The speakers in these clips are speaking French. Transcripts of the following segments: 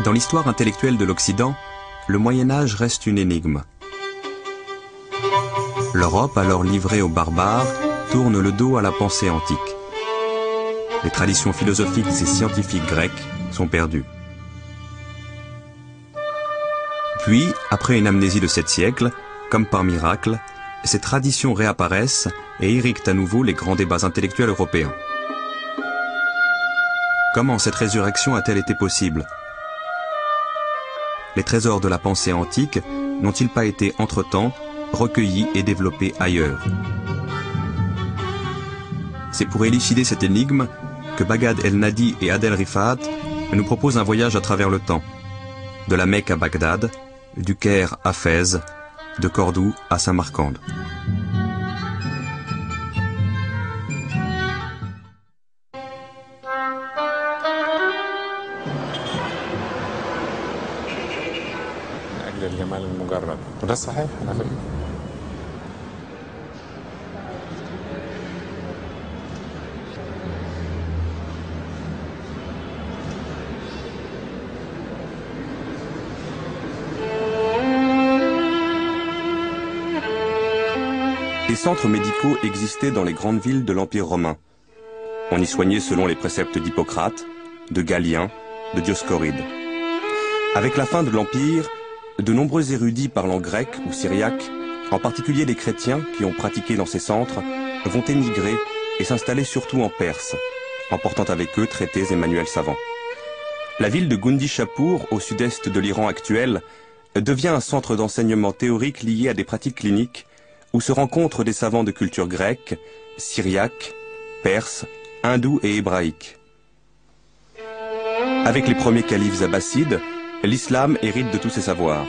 Dans l'histoire intellectuelle de l'Occident, le Moyen-Âge reste une énigme. L'Europe, alors livrée aux barbares, tourne le dos à la pensée antique. Les traditions philosophiques et scientifiques grecques sont perdues. Puis, après une amnésie de 7 siècles, comme par miracle, ces traditions réapparaissent et irriguent à nouveau les grands débats intellectuels européens. Comment cette résurrection a-t-elle été possible? Les trésors de la pensée antique n'ont-ils pas été, entre-temps, recueillis et développés ailleurs? C'est pour élucider cette énigme que Baghdad el-Nadi et Adel Rifat nous proposent un voyage à travers le temps. De la Mecque à Bagdad, du Caire à Fès, de Cordoue à Samarcande. Des centres médicaux existaient dans les grandes villes de l'Empire romain. On y soignait selon les préceptes d'Hippocrate, de Galien, de Dioscoride. Avec la fin de l'Empire, de nombreux érudits parlant grec ou syriaque, en particulier les chrétiens qui ont pratiqué dans ces centres, vont émigrer et s'installer surtout en Perse, emportant avec eux traités et manuels savants. La ville de Gundishapur, au sud-est de l'Iran actuel, devient un centre d'enseignement théorique lié à des pratiques cliniques où se rencontrent des savants de culture grecque, syriaque, perse, hindoue et hébraïque. Avec les premiers califes abbassides, l'islam hérite de tous ses savoirs.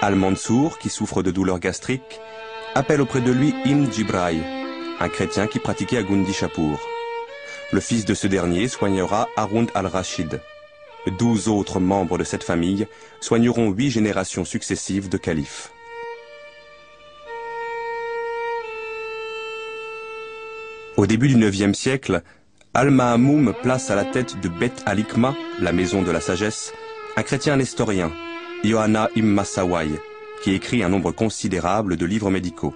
Al-Mansour, qui souffre de douleurs gastriques, appelle auprès de lui Ibn Jibraï, un chrétien qui pratiquait à Gundishapur. Le fils de ce dernier soignera Haroun al-Rachid. 12 autres membres de cette famille soigneront 8 générations successives de califes. Au début du IXe siècle, Al-Ma'amoum place à la tête de Beth al-Hikma, la maison de la sagesse, un chrétien nestorien, Yohanna ibn Massawai, qui écrit un nombre considérable de livres médicaux.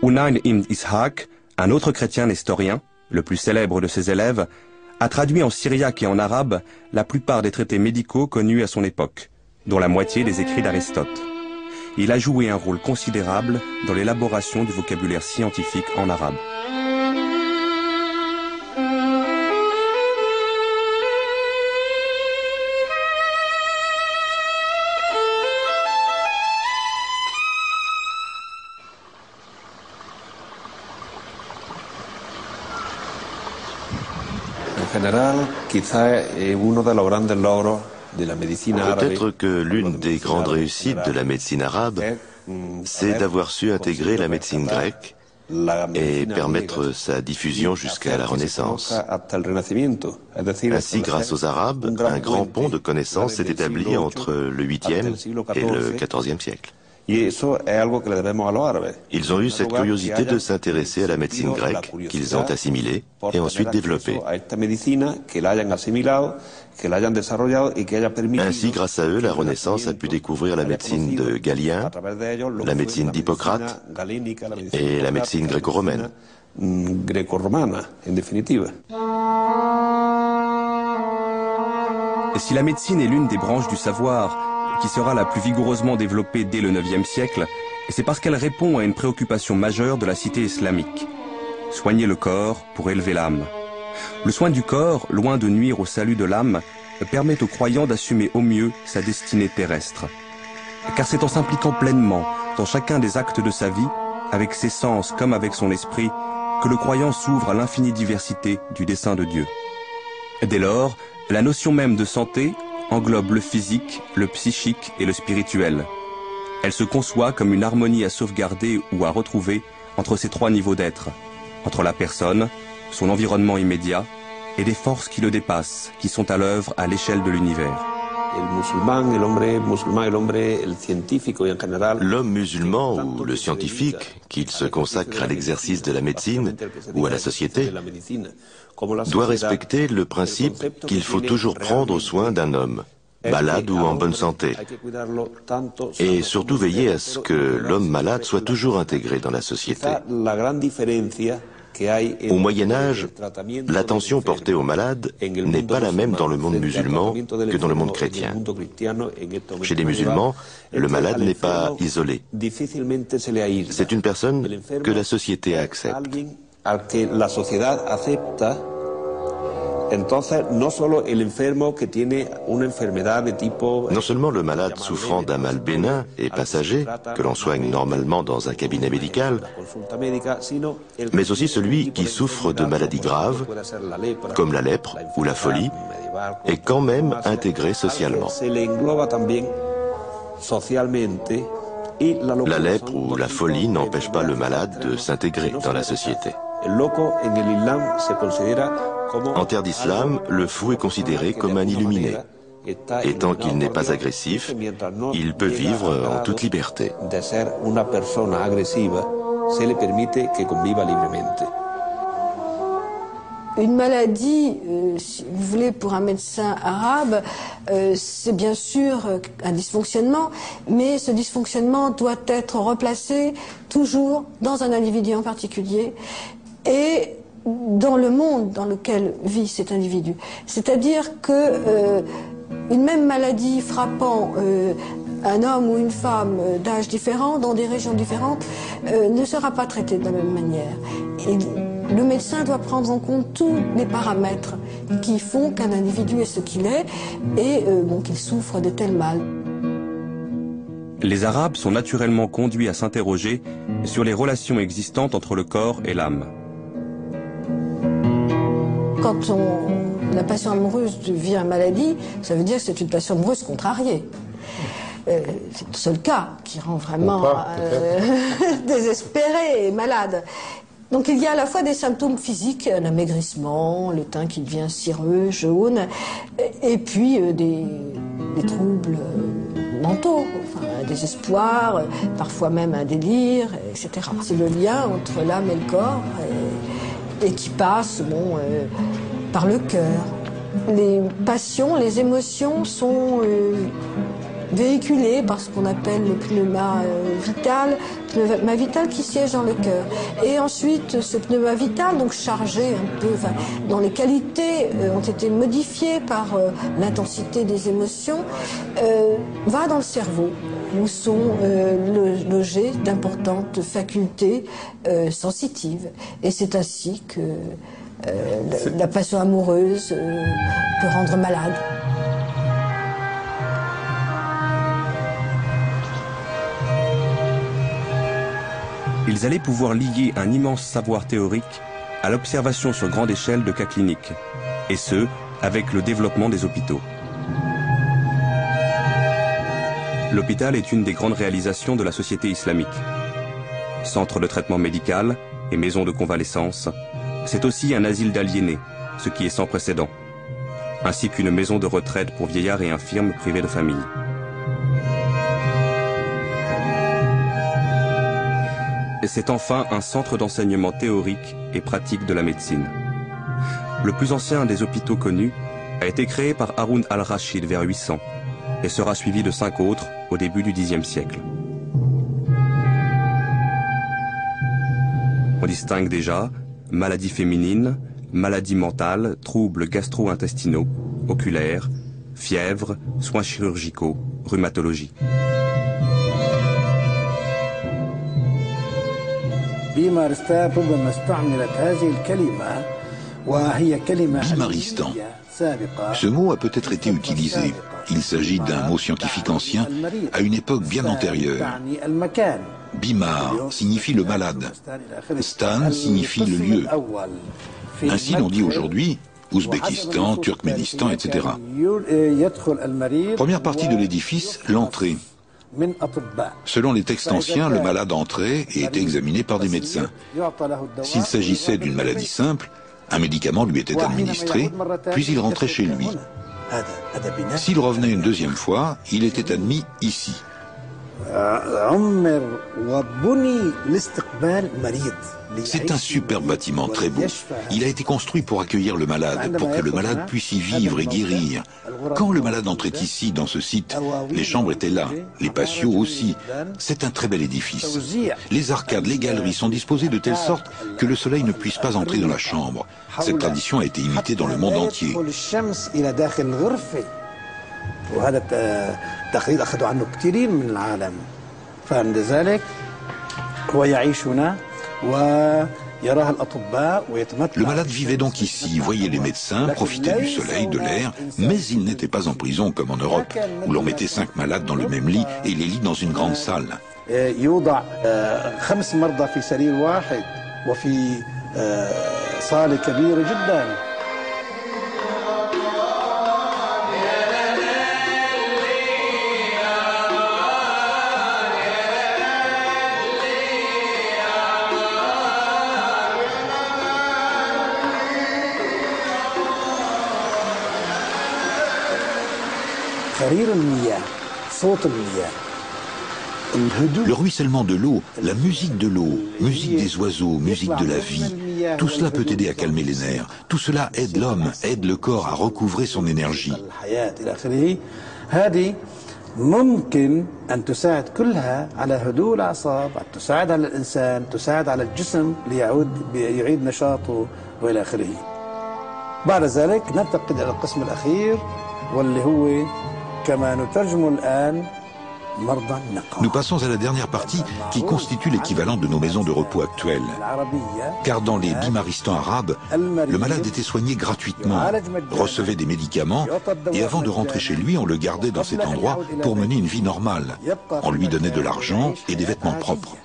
Unayn ibn Ishaq, un autre chrétien nestorien, le plus célèbre de ses élèves, a traduit en syriaque et en arabe la plupart des traités médicaux connus à son époque, dont la moitié des écrits d'Aristote. Il a joué un rôle considérable dans l'élaboration du vocabulaire scientifique en arabe. Peut-être que l'une des grandes réussites de la médecine arabe, c'est d'avoir su intégrer la médecine grecque et permettre sa diffusion jusqu'à la Renaissance. Ainsi, grâce aux Arabes, un grand pont de connaissances s'est établi entre le 8e et le 14e siècle. Ils ont eu cette curiosité de s'intéresser à la médecine grecque qu'ils ont assimilée et ensuite développée. Ainsi, grâce à eux, la Renaissance a pu découvrir la médecine de Galien, la médecine d'Hippocrate et la médecine gréco-romaine. Si la médecine est l'une des branches du savoir qui sera la plus vigoureusement développée dès le IXe siècle, c'est parce qu'elle répond à une préoccupation majeure de la cité islamique. Soigner le corps pour élever l'âme. Le soin du corps, loin de nuire au salut de l'âme, permet au croyant d'assumer au mieux sa destinée terrestre. Car c'est en s'impliquant pleinement dans chacun des actes de sa vie, avec ses sens comme avec son esprit, que le croyant s'ouvre à l'infinie diversité du dessein de Dieu. Dès lors, la notion même de santé englobe le physique, le psychique et le spirituel. Elle se conçoit comme une harmonie à sauvegarder ou à retrouver entre ces 3 niveaux d'être, entre la personne, son environnement immédiat et des forces qui le dépassent, qui sont à l'œuvre à l'échelle de l'univers. L'homme musulman ou le scientifique, qu'il se consacre à l'exercice de la médecine ou à la société, doit respecter le principe qu'il faut toujours prendre soin d'un homme, malade ou en bonne santé. Et surtout veiller à ce que l'homme malade soit toujours intégré dans la société. Au Moyen-Âge, l'attention portée aux malades n'est pas la même dans le monde musulman que dans le monde chrétien. Chez les musulmans, le malade n'est pas isolé. C'est une personne que la société accepte. Non seulement le malade souffrant d'un mal bénin et passager, que l'on soigne normalement dans un cabinet médical, mais aussi celui qui souffre de maladies graves, comme la lèpre ou la folie, est quand même intégré socialement. La lèpre ou la folie n'empêche pas le malade de s'intégrer dans la société. En terre d'islam, le fou est considéré comme un illuminé. Et tant qu'il n'est pas agressif, il peut vivre en toute liberté. Une maladie, si vous voulez, pour un médecin arabe, c'est bien sûr un dysfonctionnement, mais ce dysfonctionnement doit être replacé toujours dans un individu en particulier et dans le monde dans lequel vit cet individu. C'est-à-dire que une même maladie frappant un homme ou une femme d'âge différent, dans des régions différentes, ne sera pas traitée de la même manière. Et le médecin doit prendre en compte tous les paramètres qui font qu'un individu est ce qu'il est et qu'il souffre de tel mal. Les Arabes sont naturellement conduits à s'interroger sur les relations existantes entre le corps et l'âme. Quand la passion amoureuse devient maladie, ça veut dire que c'est une passion amoureuse contrariée. C'est le seul cas qui rend vraiment désespéré et malade. Donc il y a à la fois des symptômes physiques, un amaigrissement, le teint qui devient cireux, jaune, et puis des troubles mentaux, enfin, un désespoir, parfois même un délire, etc. C'est le lien entre l'âme et le corps et qui passe par le cœur. Les passions, les émotions sont véhiculées par ce qu'on appelle le pneuma vital qui siège dans le cœur. Et ensuite, ce pneuma vital, donc chargé un peu, dont les qualités ont été modifiées par l'intensité des émotions, va dans le cerveau, où sont logées d'importantes facultés sensitives. Et c'est ainsi que la passion amoureuse peut rendre malade. Ils allaient pouvoir lier un immense savoir théorique à l'observation sur grande échelle de cas cliniques, et ce, avec le développement des hôpitaux. L'hôpital est une des grandes réalisations de la société islamique. Centre de traitement médical et maison de convalescence, c'est aussi un asile d'aliénés, ce qui est sans précédent, ainsi qu'une maison de retraite pour vieillards et infirmes privés de famille. C'est enfin un centre d'enseignement théorique et pratique de la médecine. Le plus ancien des hôpitaux connus a été créé par Haroun al-Rachid vers 800 et sera suivi de 5 autres au début du Xe siècle. On distingue déjà maladies féminines, maladies mentales, troubles gastro-intestinaux, oculaires, fièvre, soins chirurgicaux, rhumatologie. Bimaristan. Ce mot a peut-être été utilisé. Il s'agit d'un mot scientifique ancien à une époque bien antérieure. Bimar signifie le malade. Stan signifie le lieu. Ainsi l'on dit aujourd'hui Ouzbékistan, Turkménistan, etc. Première partie de l'édifice, l'entrée. Selon les textes anciens, le malade entrait et était examiné par des médecins. S'il s'agissait d'une maladie simple, un médicament lui était administré, puis il rentrait chez lui. S'il revenait une deuxième fois, il était admis ici. C'est un super bâtiment très beau. Il a été construit pour accueillir le malade, pour que le malade puisse y vivre et guérir. Quand le malade entrait ici, dans ce site, les chambres étaient là, les patios aussi. C'est un très bel édifice. Les arcades, les galeries sont disposées de telle sorte que le soleil ne puisse pas entrer dans la chambre. Cette tradition a été imitée dans le monde entier. Le malade vivait donc ici, voyait les médecins, profitait du soleil, de l'air, mais il n'était pas en prison comme en Europe, où l'on mettait 5 malades dans le même lit et les lits dans une grande salle. Le ruissellement de l'eau, la musique de l'eau, musique des oiseaux, musique de la vie, tout cela peut aider à calmer les nerfs. Tout cela aide l'homme, aide le corps à recouvrer son énergie. ممكن أن تساعد كلها على هدوء الأعصاب، تساعد على الإنسان، تساعد على الجسم ليعيد نشاطه وإلى آخره. بعد ذلك ننتقل إلى القسم الأخير واللي هو كما نترجمه الآن. Nous passons à la dernière partie qui constitue l'équivalent de nos maisons de repos actuelles. Car dans les bimaristans arabes, le malade était soigné gratuitement, recevait des médicaments et avant de rentrer chez lui, on le gardait dans cet endroit pour mener une vie normale. On lui donnait de l'argent et des vêtements propres.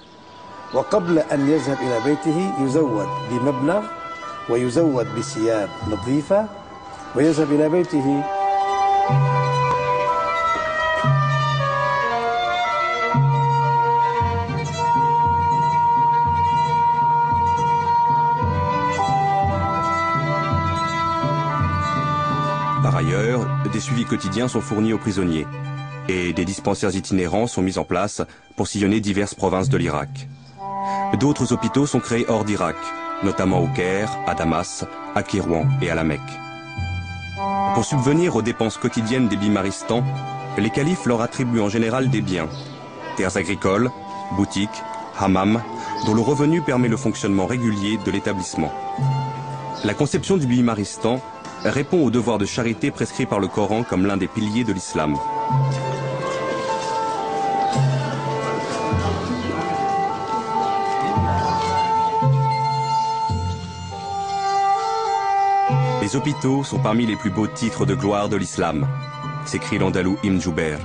Par ailleurs, des suivis quotidiens sont fournis aux prisonniers et des dispensaires itinérants sont mis en place pour sillonner diverses provinces de l'Irak. D'autres hôpitaux sont créés hors d'Irak, notamment au Caire, à Damas, à Kérouan et à la Mecque. Pour subvenir aux dépenses quotidiennes des bimaristans, les califes leur attribuent en général des biens, terres agricoles, boutiques, hammams, dont le revenu permet le fonctionnement régulier de l'établissement. La conception du bimaristan répond au devoir de charité prescrit par le Coran comme l'un des piliers de l'islam. Les hôpitaux sont parmi les plus beaux titres de gloire de l'islam, s'écrit l'Andalou Ibn Jouber.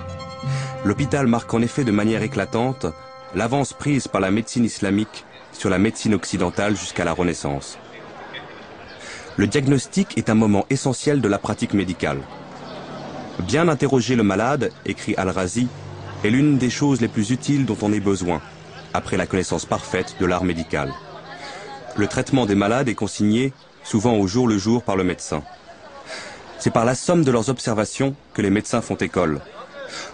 L'hôpital marque en effet de manière éclatante l'avance prise par la médecine islamique sur la médecine occidentale jusqu'à la Renaissance. Le diagnostic est un moment essentiel de la pratique médicale. Bien interroger le malade, écrit Al-Razi, est l'une des choses les plus utiles dont on ait besoin, après la connaissance parfaite de l'art médical. Le traitement des malades est consigné, souvent au jour le jour, par le médecin. C'est par la somme de leurs observations que les médecins font école,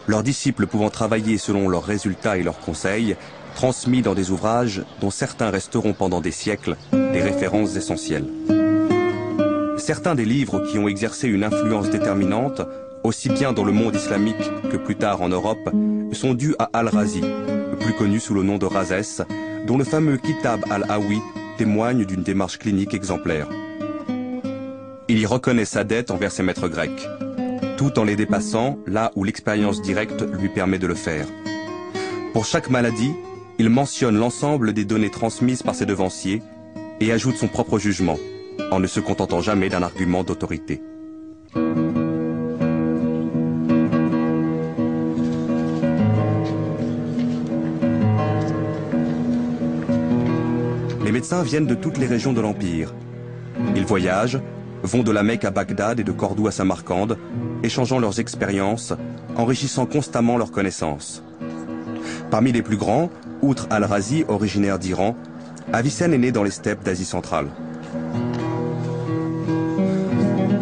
leurs disciples pouvant travailler selon leurs résultats et leurs conseils, transmis dans des ouvrages dont certains resteront pendant des siècles des références essentielles. Certains des livres qui ont exercé une influence déterminante, aussi bien dans le monde islamique que plus tard en Europe, sont dus à Al-Razi, plus connu sous le nom de Razès, dont le fameux Kitab al-Hawi témoigne d'une démarche clinique exemplaire. Il y reconnaît sa dette envers ses maîtres grecs, tout en les dépassant là où l'expérience directe lui permet de le faire. Pour chaque maladie, il mentionne l'ensemble des données transmises par ses devanciers et ajoute son propre jugement, en ne se contentant jamais d'un argument d'autorité. Les médecins viennent de toutes les régions de l'Empire. Ils voyagent, vont de la Mecque à Bagdad et de Cordoue à Samarcande, échangeant leurs expériences, enrichissant constamment leurs connaissances. Parmi les plus grands, outre Al-Razi, originaire d'Iran, Avicenne est né dans les steppes d'Asie centrale.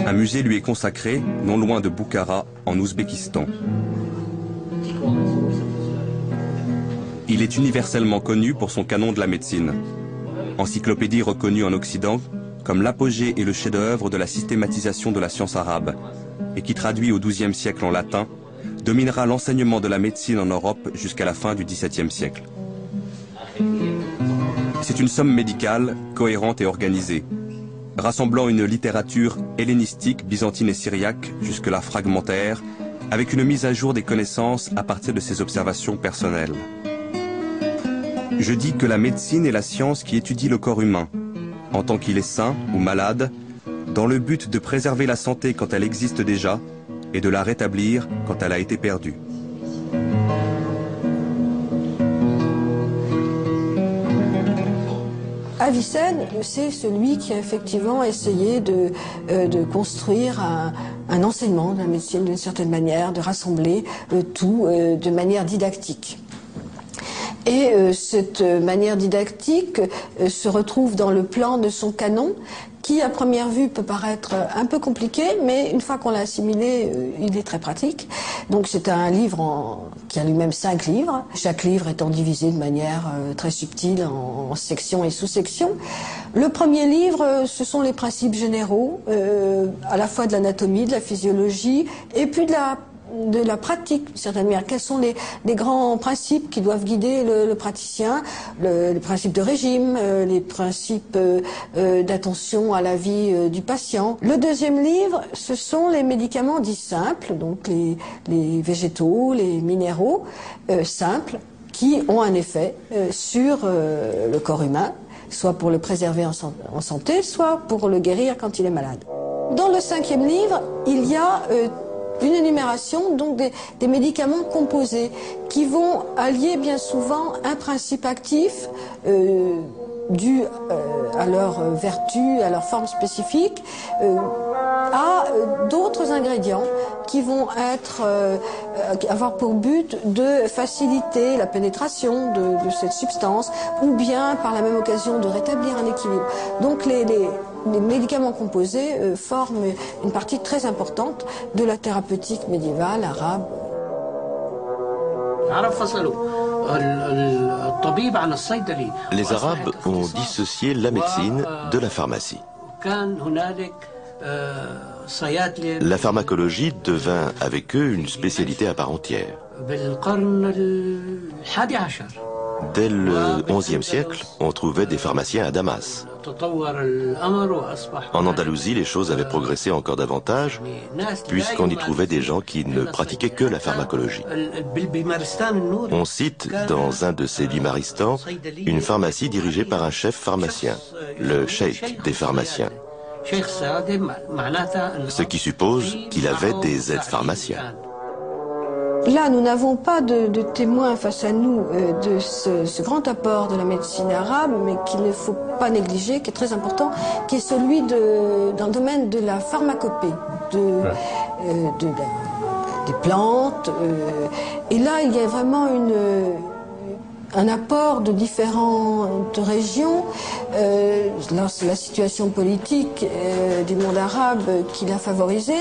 Un musée lui est consacré, non loin de Boukhara, en Ouzbékistan. Il est universellement connu pour son canon de la médecine. Encyclopédie reconnue en Occident comme l'apogée et le chef-d'œuvre de la systématisation de la science arabe, et qui traduit au XIIe siècle en latin, dominera l'enseignement de la médecine en Europe jusqu'à la fin du XVIIe siècle. C'est une somme médicale, cohérente et organisée, rassemblant une littérature hellénistique, byzantine et syriaque, jusque-là fragmentaire, avec une mise à jour des connaissances à partir de ses observations personnelles. Je dis que la médecine est la science qui étudie le corps humain, en tant qu'il est sain ou malade, dans le but de préserver la santé quand elle existe déjà et de la rétablir quand elle a été perdue. Avicenne, c'est celui qui a effectivement essayé de construire un enseignement de la médecine d'une certaine manière, de rassembler tout de manière didactique. Et cette manière didactique se retrouve dans le plan de son canon, qui à première vue peut paraître un peu compliqué, mais une fois qu'on l'a assimilé, il est très pratique. Donc c'est un livre qui a lui-même 5 livres, chaque livre étant divisé de manière très subtile en sections et sous-sections. Le premier livre, ce sont les principes généraux, à la fois de l'anatomie, de la physiologie, et puis de la pratique, d'une certaine manière. Quels sont les grands principes qui doivent guider le praticien, les principes de régime, les principes d'attention à la vie du patient. Le deuxième livre, ce sont les médicaments dits simples, donc les végétaux, les minéraux simples, qui ont un effet sur le corps humain, soit pour le préserver en santé, soit pour le guérir quand il est malade. Dans le 5e livre, il y a une énumération donc des médicaments composés qui vont allier bien souvent un principe actif dû à leur vertu, à leur forme spécifique, à d'autres ingrédients qui vont avoir pour but de faciliter la pénétration de cette substance ou bien par la même occasion de rétablir un équilibre. Donc les médicaments composés forment une partie très importante de la thérapeutique médiévale arabe. Les Arabes ont dissocié la médecine de la pharmacie. La pharmacologie devint avec eux une spécialité à part entière. Dès le XIe siècle, on trouvait des pharmaciens à Damas. En Andalousie, les choses avaient progressé encore davantage, puisqu'on y trouvait des gens qui ne pratiquaient que la pharmacologie. On cite dans un de ces bimaristans une pharmacie dirigée par un chef pharmacien, le cheikh des pharmaciens, ce qui suppose qu'il avait des aides pharmaciens. Là, nous n'avons pas de témoins face à nous de ce grand apport de la médecine arabe, mais qu'il ne faut pas négliger, qui est très important, qui est celui dans le domaine de la pharmacopée, des plantes. Et là, il y a vraiment un apport de différentes régions. Là, c'est la situation politique du monde arabe qui l'a favorisé.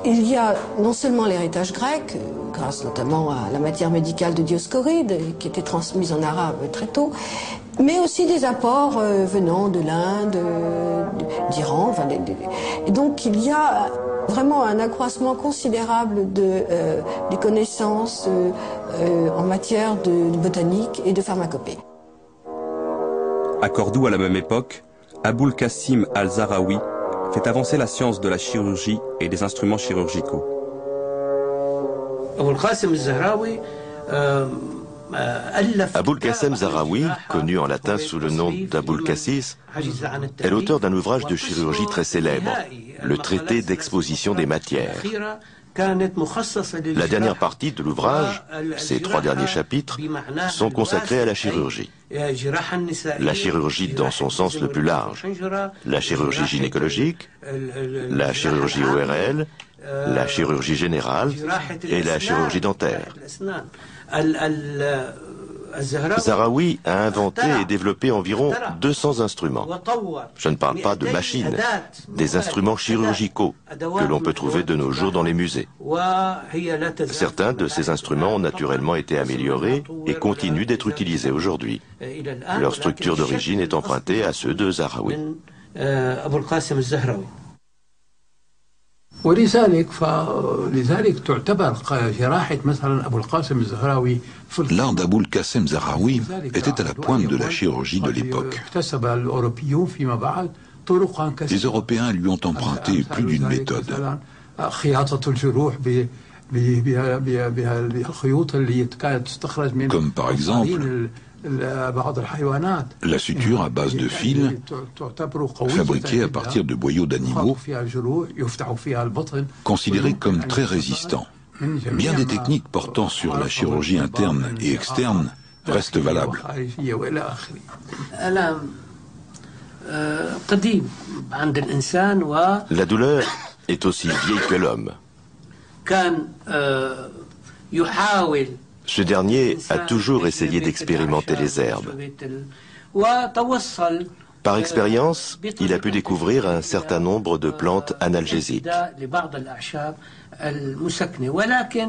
Il y a non seulement l'héritage grec, grâce notamment à la matière médicale de Dioscoride, qui était transmise en arabe très tôt, mais aussi des apports venant de l'Inde, d'Iran. Enfin, et donc il y a vraiment un accroissement considérable des connaissances en matière de botanique et de pharmacopée. À Cordoue, à la même époque, Aboul Qasim al-Zahraoui fait avancer la science de la chirurgie et des instruments chirurgicaux. Aboul Qasim Zahraoui, connu en latin sous le nom d'Aboul Cassis, est l'auteur d'un ouvrage de chirurgie très célèbre, le traité d'exposition des matières. La dernière partie de l'ouvrage, ces 3 derniers chapitres, sont consacrés à la chirurgie. La chirurgie dans son sens le plus large, la chirurgie gynécologique, la chirurgie ORL, la chirurgie générale et la chirurgie dentaire. Zahraoui a inventé et développé environ 200 instruments. Je ne parle pas de machines, des instruments chirurgicaux que l'on peut trouver de nos jours dans les musées. Certains de ces instruments ont naturellement été améliorés et continuent d'être utilisés aujourd'hui. Leur structure d'origine est empruntée à ceux de Zahraoui. L'art d'Aboul Qassem Zahraoui était à la pointe de la chirurgie de l'époque. Les Européens lui ont emprunté plus d'une méthode. Comme par exemple la suture à base de fils, fabriquée à partir de boyaux d'animaux, considérés comme très résistants. Bien des techniques portant sur la chirurgie interne et externe restent valables. La douleur est aussi vieille que l'homme. Ce dernier a toujours essayé d'expérimenter les herbes. Par expérience, il a pu découvrir un certain nombre de plantes analgésiques.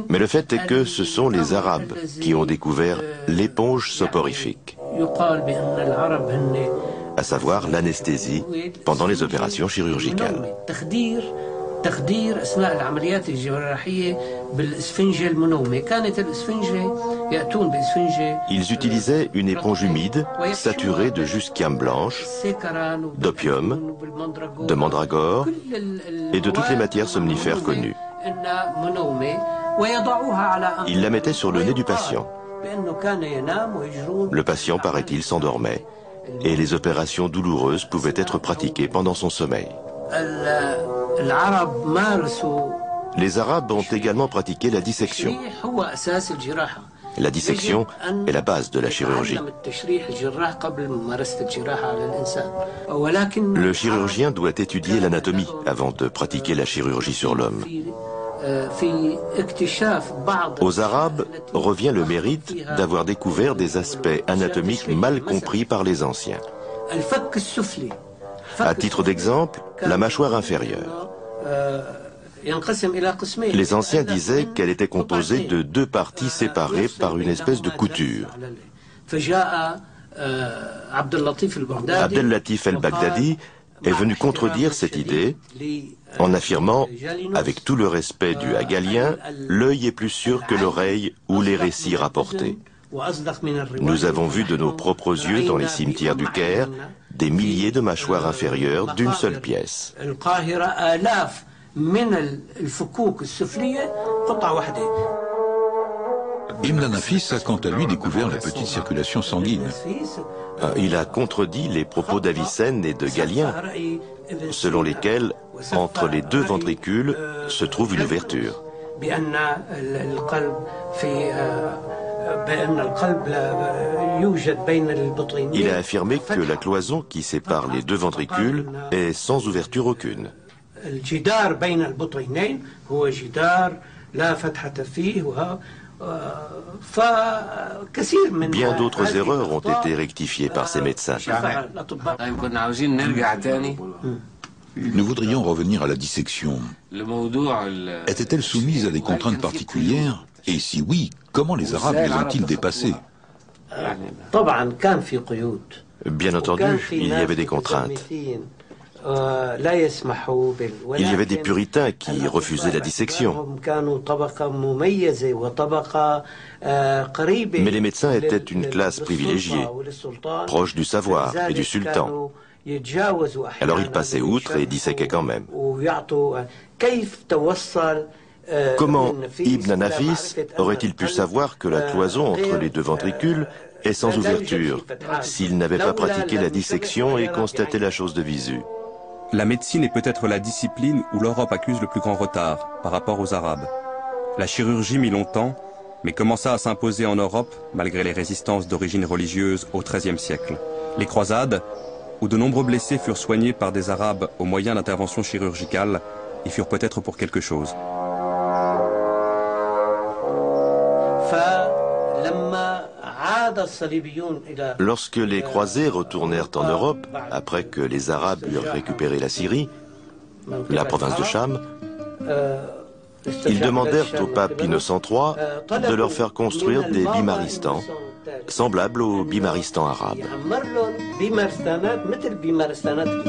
Mais le fait est que ce sont les Arabes qui ont découvert l'éponge soporifique, à savoir l'anesthésie pendant les opérations chirurgicales. Ils utilisaient une éponge humide saturée de jusquiame blanche, d'opium, de mandragore et de toutes les matières somnifères connues. Ils la mettaient sur le nez du patient. Le patient, paraît-il, s'endormait et les opérations douloureuses pouvaient être pratiquées pendant son sommeil. Les Arabes ont également pratiqué la dissection. La dissection est la base de la chirurgie. Le chirurgien doit étudier l'anatomie avant de pratiquer la chirurgie sur l'homme. Aux Arabes revient le mérite d'avoir découvert des aspects anatomiques mal compris par les anciens. À titre d'exemple, la mâchoire inférieure. Les anciens disaient qu'elle était composée de deux parties séparées par une espèce de couture. Abdel Latif el-Baghdadi est venu contredire cette idée en affirmant, avec tout le respect dû à Galien, l'œil est plus sûr que l'oreille ou les récits rapportés. Nous avons vu de nos propres yeux dans les cimetières du Caire des milliers de mâchoires inférieures d'une seule pièce. Ibn Nafis a quant à lui découvert la petite circulation sanguine. Il a contredit les propos d'Avicenne et de Galien, selon lesquels, entre les deux ventricules, se trouve une ouverture. Il a affirmé que la cloison qui sépare les deux ventricules est sans ouverture aucune. Bien d'autres erreurs ont été rectifiées par ces médecins. Nous voudrions revenir à la dissection. Était-elle soumise à des contraintes particulières? Et si oui, comment les Arabes les ont-ils dépassées? Bien entendu, il y avait des contraintes. Il y avait des puritains qui refusaient la dissection. Mais les médecins étaient une classe privilégiée, proche du savoir et du sultan. Alors ils passaient outre et disséquaient quand même. Comment Ibn Nafis aurait-il pu savoir que la cloison entre les deux ventricules est sans ouverture s'il n'avait pas pratiqué la dissection et constaté la chose de visu? La médecine est peut-être la discipline où l'Europe accuse le plus grand retard par rapport aux Arabes. La chirurgie mit longtemps, mais commença à s'imposer en Europe malgré les résistances d'origine religieuse au XIIIe siècle. Les croisades, où de nombreux blessés furent soignés par des Arabes au moyen d'interventions chirurgicales, y furent peut-être pour quelque chose. Lorsque les croisés retournèrent en Europe, après que les Arabes eurent récupéré la Syrie, la province de Cham, ils demandèrent au pape Innocent III de leur faire construire des bimaristans, semblables aux bimaristans arabes.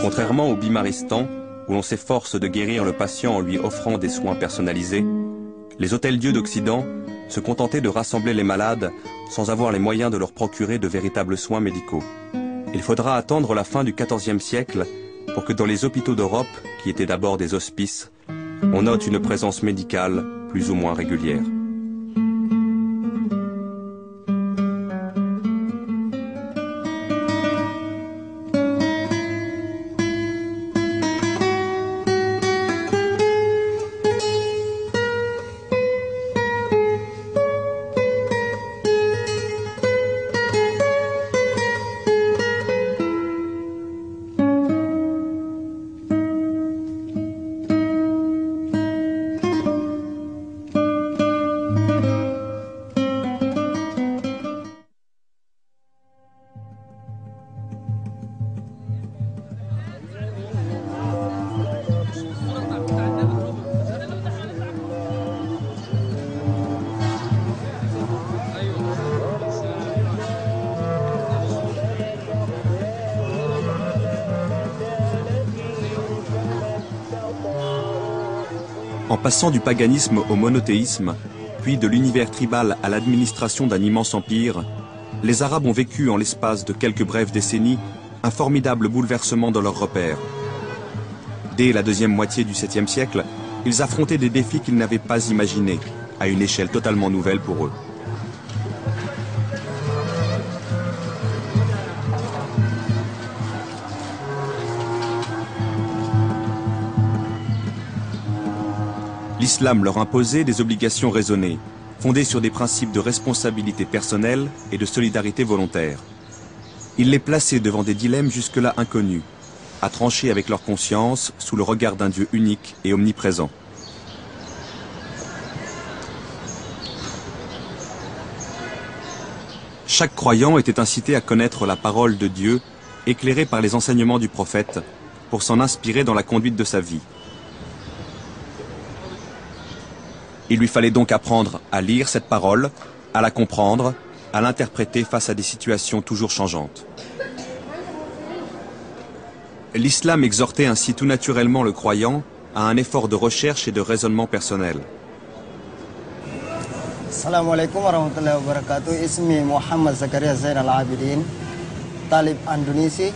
Contrairement au bimaristan, où l'on s'efforce de guérir le patient en lui offrant des soins personnalisés, les hôtels-dieux d'Occident se contentaient de rassembler les malades sans avoir les moyens de leur procurer de véritables soins médicaux. Il faudra attendre la fin du XIVe siècle pour que dans les hôpitaux d'Europe, qui étaient d'abord des hospices, on note une présence médicale plus ou moins régulière. En passant du paganisme au monothéisme, puis de l'univers tribal à l'administration d'un immense empire, les Arabes ont vécu en l'espace de quelques brèves décennies un formidable bouleversement dans leurs repères. Dès la deuxième moitié du 7e siècle, ils affrontaient des défis qu'ils n'avaient pas imaginés, à une échelle totalement nouvelle pour eux. L'islam leur imposait des obligations raisonnées, fondées sur des principes de responsabilité personnelle et de solidarité volontaire. Il les plaçait devant des dilemmes jusque-là inconnus, à trancher avec leur conscience sous le regard d'un Dieu unique et omniprésent. Chaque croyant était incité à connaître la parole de Dieu, éclairée par les enseignements du prophète, pour s'en inspirer dans la conduite de sa vie. Il lui fallait donc apprendre à lire cette parole, à la comprendre, à l'interpréter face à des situations toujours changeantes. L'islam exhortait ainsi tout naturellement le croyant à un effort de recherche et de raisonnement personnel. Assalamu alaikum wa rahmatullahi wa barakatuh. Ismi Muhammad Zakaria Zain al-Abidin, talib Indonesia.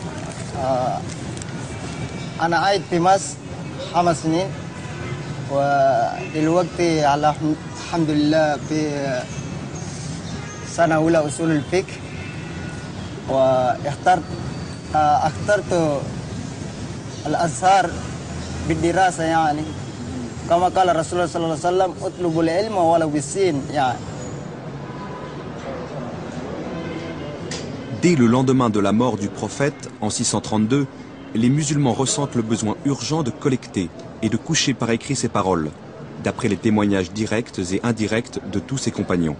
Ana عايد في مصر 5 سنين ودلوقتي على الحمد لله في سنة أولى أصول الفقه واخترت الأزهر بالدراسة يعني كما قال رسول الله صلى الله عليه وسلم اطلبوا العلم ولو بالسين يعني. Dès le lendemain de la mort du prophète, en 632, les musulmans ressentent le besoin urgent de collecter et de coucher par écrit ses paroles, d'après les témoignages directs et indirects de tous ses compagnons.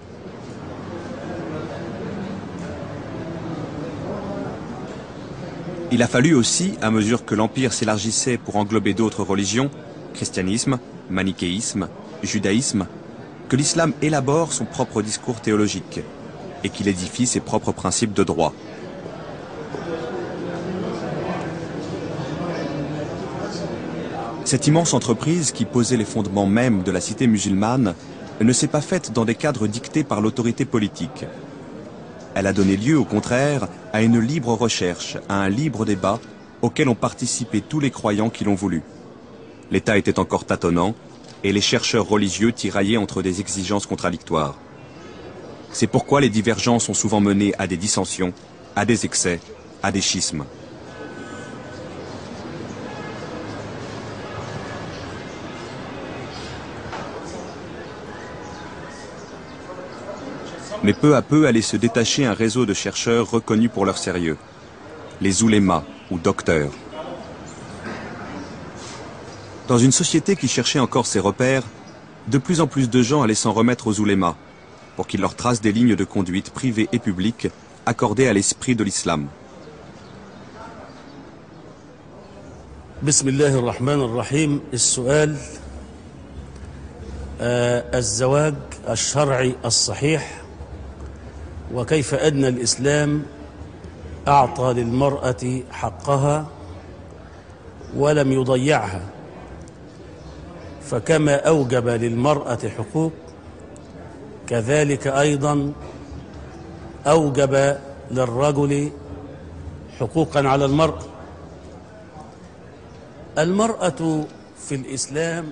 Il a fallu aussi, à mesure que l'Empire s'élargissait pour englober d'autres religions, christianisme, manichéisme, judaïsme, que l'islam élabore son propre discours théologique et qu'il édifie ses propres principes de droit. Cette immense entreprise qui posait les fondements mêmes de la cité musulmane ne s'est pas faite dans des cadres dictés par l'autorité politique. Elle a donné lieu, au contraire, à une libre recherche, à un libre débat auquel ont participé tous les croyants qui l'ont voulu. L'État était encore tâtonnant et les chercheurs religieux tiraillaient entre des exigences contradictoires. C'est pourquoi les divergences ont souvent mené à des dissensions, à des excès, à des schismes. Mais peu à peu allait se détacher un réseau de chercheurs reconnus pour leur sérieux, les oulémas ou docteurs. Dans une société qui cherchait encore ses repères, de plus en plus de gens allaient s'en remettre aux oulémas, pour qu'il leur trace des lignes de conduite privées et publiques accordées à l'esprit de l'islam. Bismillah ar-Rahman ar-Rahim. السؤال الزواج الشرعي الصحيح وكيف أن الإسلام أعطى للمرأة حقها ولم يضيعها فكما أوجب للمرأة حقوق كذلك أيضا أوجب للرجل حقوقا على المرأة. المرأة في الإسلام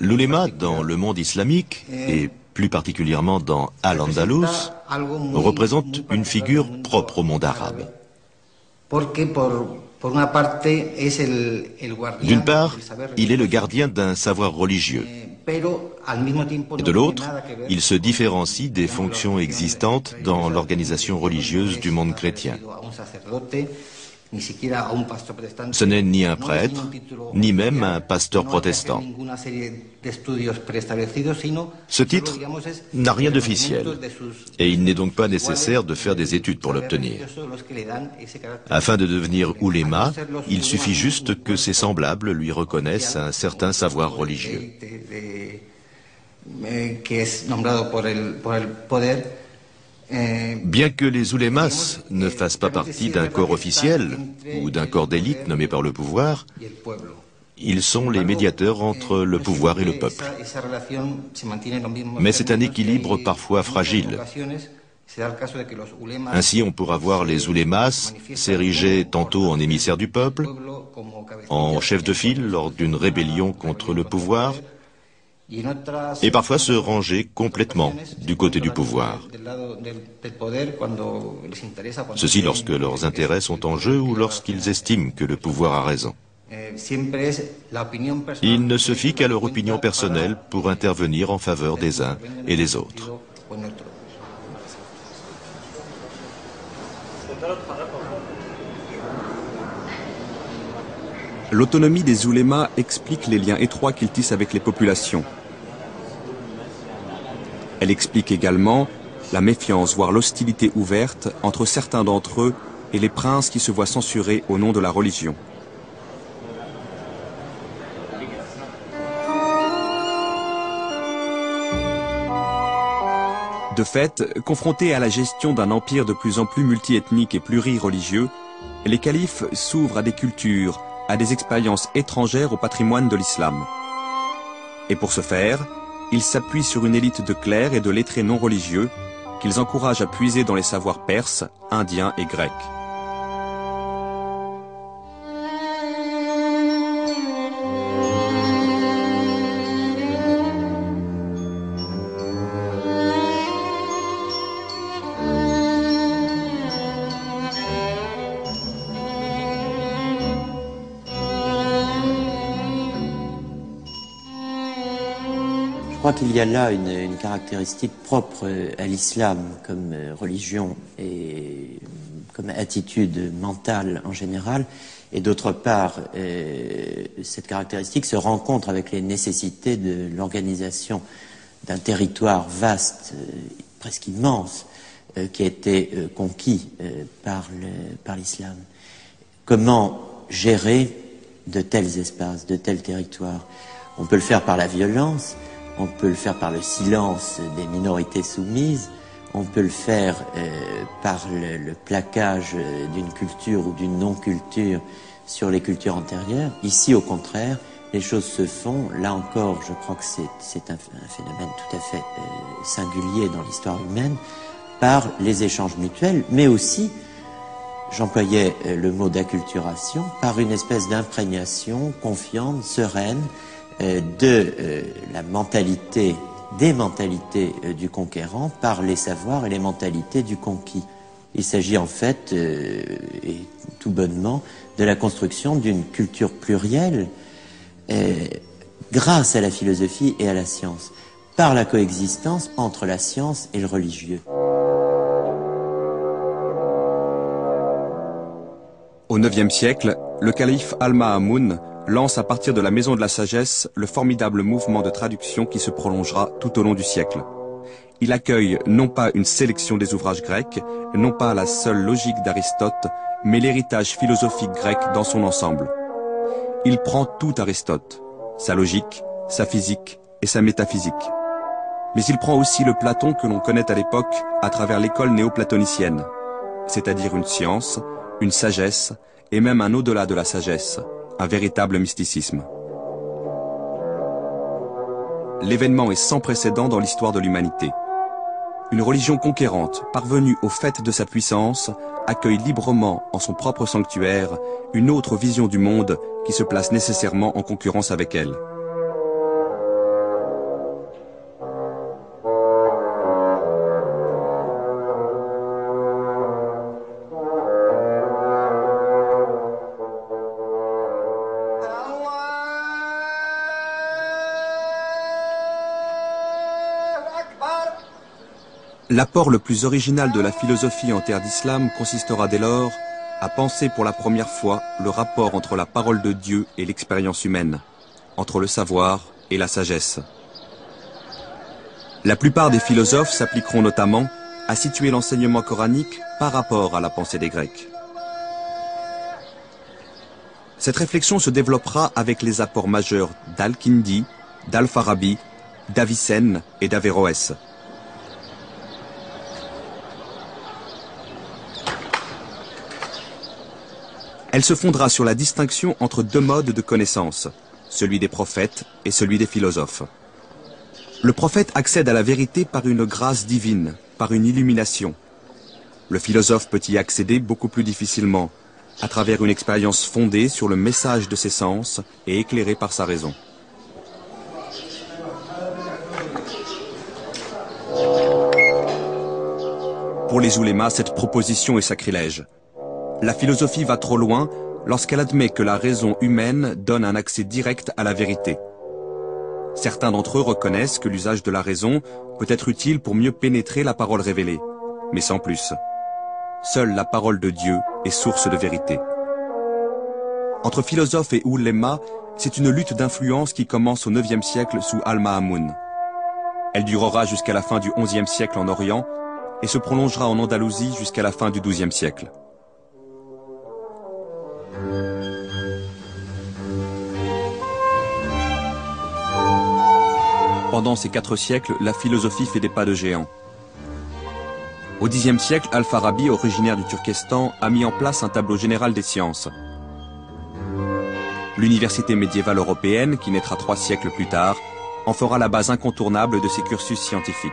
L'uléma dans le monde islamique, et plus particulièrement dans Al-Andalus, représente une figure propre au monde arabe. D'une part, il est le gardien d'un savoir religieux. Et de l'autre, il se différencie des fonctions existantes dans l'organisation religieuse du monde chrétien. Ce n'est ni un prêtre, ni même un pasteur protestant. Ce titre n'a rien d'officiel, et il n'est donc pas nécessaire de faire des études pour l'obtenir. Afin de devenir ouléma, il suffit juste que ses semblables lui reconnaissent un certain savoir religieux. Bien que les oulémas ne fassent pas partie d'un corps officiel ou d'un corps d'élite nommé par le pouvoir, ils sont les médiateurs entre le pouvoir et le peuple. Mais c'est un équilibre parfois fragile. Ainsi, on pourra voir les oulémas s'ériger tantôt en émissaires du peuple, en chef de file lors d'une rébellion contre le pouvoir, et parfois se ranger complètement du côté du pouvoir. Ceci lorsque leurs intérêts sont en jeu ou lorsqu'ils estiment que le pouvoir a raison. Ils ne se fient qu'à leur opinion personnelle pour intervenir en faveur des uns et des autres. L'autonomie des oulémas explique les liens étroits qu'ils tissent avec les populations. Elle explique également la méfiance, voire l'hostilité ouverte entre certains d'entre eux et les princes qui se voient censurés au nom de la religion. De fait, confrontés à la gestion d'un empire de plus en plus multiethnique et plurireligieux, les califes s'ouvrent à des cultures, à des expériences étrangères au patrimoine de l'islam. Et pour ce faire, ils s'appuient sur une élite de clercs et de lettrés non religieux qu'ils encouragent à puiser dans les savoirs perses, indiens et grecs. Je crois qu'il y a là une caractéristique propre à l'islam comme religion et comme attitude mentale en général. Et d'autre part, cette caractéristique se rencontre avec les nécessités de l'organisation d'un territoire vaste, presque immense, qui a été conquis par l'islam. Comment gérer de tels espaces, de tels territoires? On peut le faire par la violence, on peut le faire par le silence des minorités soumises, on peut le faire par le plaquage d'une culture ou d'une non-culture sur les cultures antérieures. Ici, au contraire, les choses se font, là encore, je crois que c'est un phénomène tout à fait singulier dans l'histoire humaine, par les échanges mutuels, mais aussi, j'employais le mot d'acculturation, par une espèce d'imprégnation confiante, sereine, la mentalité, des mentalités du conquérant par les savoirs et les mentalités du conquis. Il s'agit en fait, et tout bonnement, de la construction d'une culture plurielle grâce à la philosophie et à la science, par la coexistence entre la science et le religieux. Au IXe siècle, le calife Al-Ma'amoun lance à partir de la Maison de la Sagesse le formidable mouvement de traduction qui se prolongera tout au long du siècle. Il accueille non pas une sélection des ouvrages grecs, non pas la seule logique d'Aristote, mais l'héritage philosophique grec dans son ensemble. Il prend tout Aristote, sa logique, sa physique et sa métaphysique. Mais il prend aussi le Platon que l'on connaît à l'époque à travers l'école néoplatonicienne, c'est-à-dire une science, une sagesse et même un au-delà de la sagesse, un véritable mysticisme. L'événement est sans précédent dans l'histoire de l'humanité. Une religion conquérante, parvenue au faîte de sa puissance, accueille librement en son propre sanctuaire une autre vision du monde qui se place nécessairement en concurrence avec elle. L'apport le plus original de la philosophie en terre d'islam consistera dès lors à penser pour la première fois le rapport entre la parole de Dieu et l'expérience humaine, entre le savoir et la sagesse. La plupart des philosophes s'appliqueront notamment à situer l'enseignement coranique par rapport à la pensée des Grecs. Cette réflexion se développera avec les apports majeurs d'Al-Kindi, d'Al-Farabi, d'Avicenne et d'Averroès. Elle se fondera sur la distinction entre deux modes de connaissance, celui des prophètes et celui des philosophes. Le prophète accède à la vérité par une grâce divine, par une illumination. Le philosophe peut y accéder beaucoup plus difficilement, à travers une expérience fondée sur le message de ses sens et éclairée par sa raison. Pour les oulémas, cette proposition est sacrilège. La philosophie va trop loin lorsqu'elle admet que la raison humaine donne un accès direct à la vérité. Certains d'entre eux reconnaissent que l'usage de la raison peut être utile pour mieux pénétrer la parole révélée, mais sans plus. Seule la parole de Dieu est source de vérité. Entre philosophes et oulémas, c'est une lutte d'influence qui commence au IXe siècle sous Al-Ma'amoun. Elle durera jusqu'à la fin du XIe siècle en Orient et se prolongera en Andalousie jusqu'à la fin du XIIe siècle. Pendant ces 4 siècles, la philosophie fait des pas de géant. Au Xe siècle, Al-Farabi, originaire du Turkestan, a mis en place un tableau général des sciences. L'université médiévale européenne, qui naîtra 3 siècles plus tard, en fera la base incontournable de ses cursus scientifiques.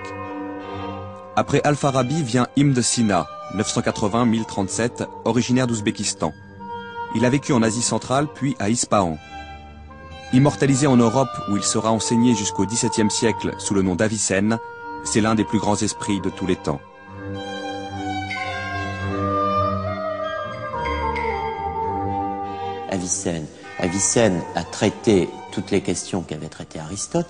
Après Al-Farabi vient Ibn Sina, 980-1037, originaire d'Ouzbékistan. Il a vécu en Asie centrale, puis à Ispahan. Immortalisé en Europe, où il sera enseigné jusqu'au XVIIe siècle sous le nom d'Avicenne, c'est l'un des plus grands esprits de tous les temps. Avicenne a traité toutes les questions qu'avait traitées Aristote.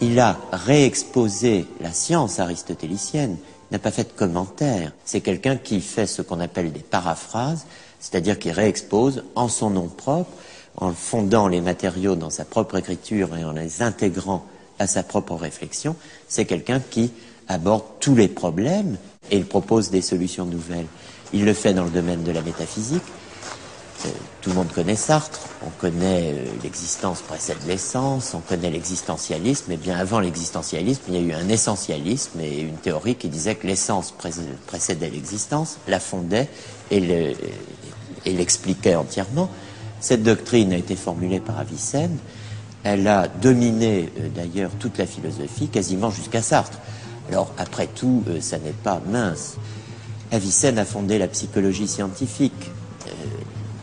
Il a réexposé la science aristotélicienne, n'a pas fait de commentaire. C'est quelqu'un qui fait ce qu'on appelle des paraphrases, c'est-à-dire qui réexpose en son nom propre, en fondant les matériaux dans sa propre écriture et en les intégrant à sa propre réflexion. C'est quelqu'un qui aborde tous les problèmes et il propose des solutions nouvelles. Il le fait dans le domaine de la métaphysique. Tout le monde connaît Sartre, on connaît l'existence précède l'essence, on connaît l'existentialisme, et bien avant l'existentialisme, il y a eu un essentialisme et une théorie qui disait que l'essence précédait l'existence, la fondait et l'expliquait entièrement. Cette doctrine a été formulée par Avicenne, elle a dominé d'ailleurs toute la philosophie, quasiment jusqu'à Sartre. Alors après tout, ça n'est pas mince. Avicenne a fondé la psychologie scientifique.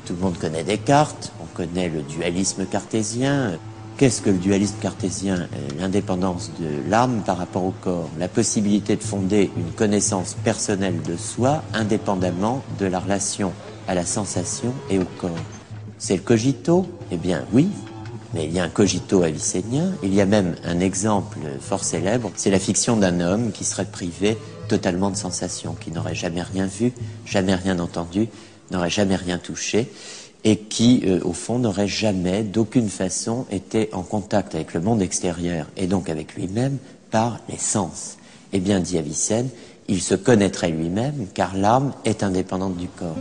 Tout le monde connaît Descartes, on connaît le dualisme cartésien. Qu'est-ce que le dualisme cartésien? L'indépendance de l'âme par rapport au corps, la possibilité de fonder une connaissance personnelle de soi indépendamment de la relation à la sensation et au corps. C'est le cogito? Eh bien oui, mais il y a un cogito avicénien. Il y a même un exemple fort célèbre, c'est la fiction d'un homme qui serait privé totalement de sensations, qui n'aurait jamais rien vu, jamais rien entendu, n'aurait jamais rien touché, et qui, au fond, n'aurait jamais, d'aucune façon, été en contact avec le monde extérieur et donc avec lui-même par les sens. Eh bien, dit Avicenne, il se connaîtrait lui-même car l'âme est indépendante du corps.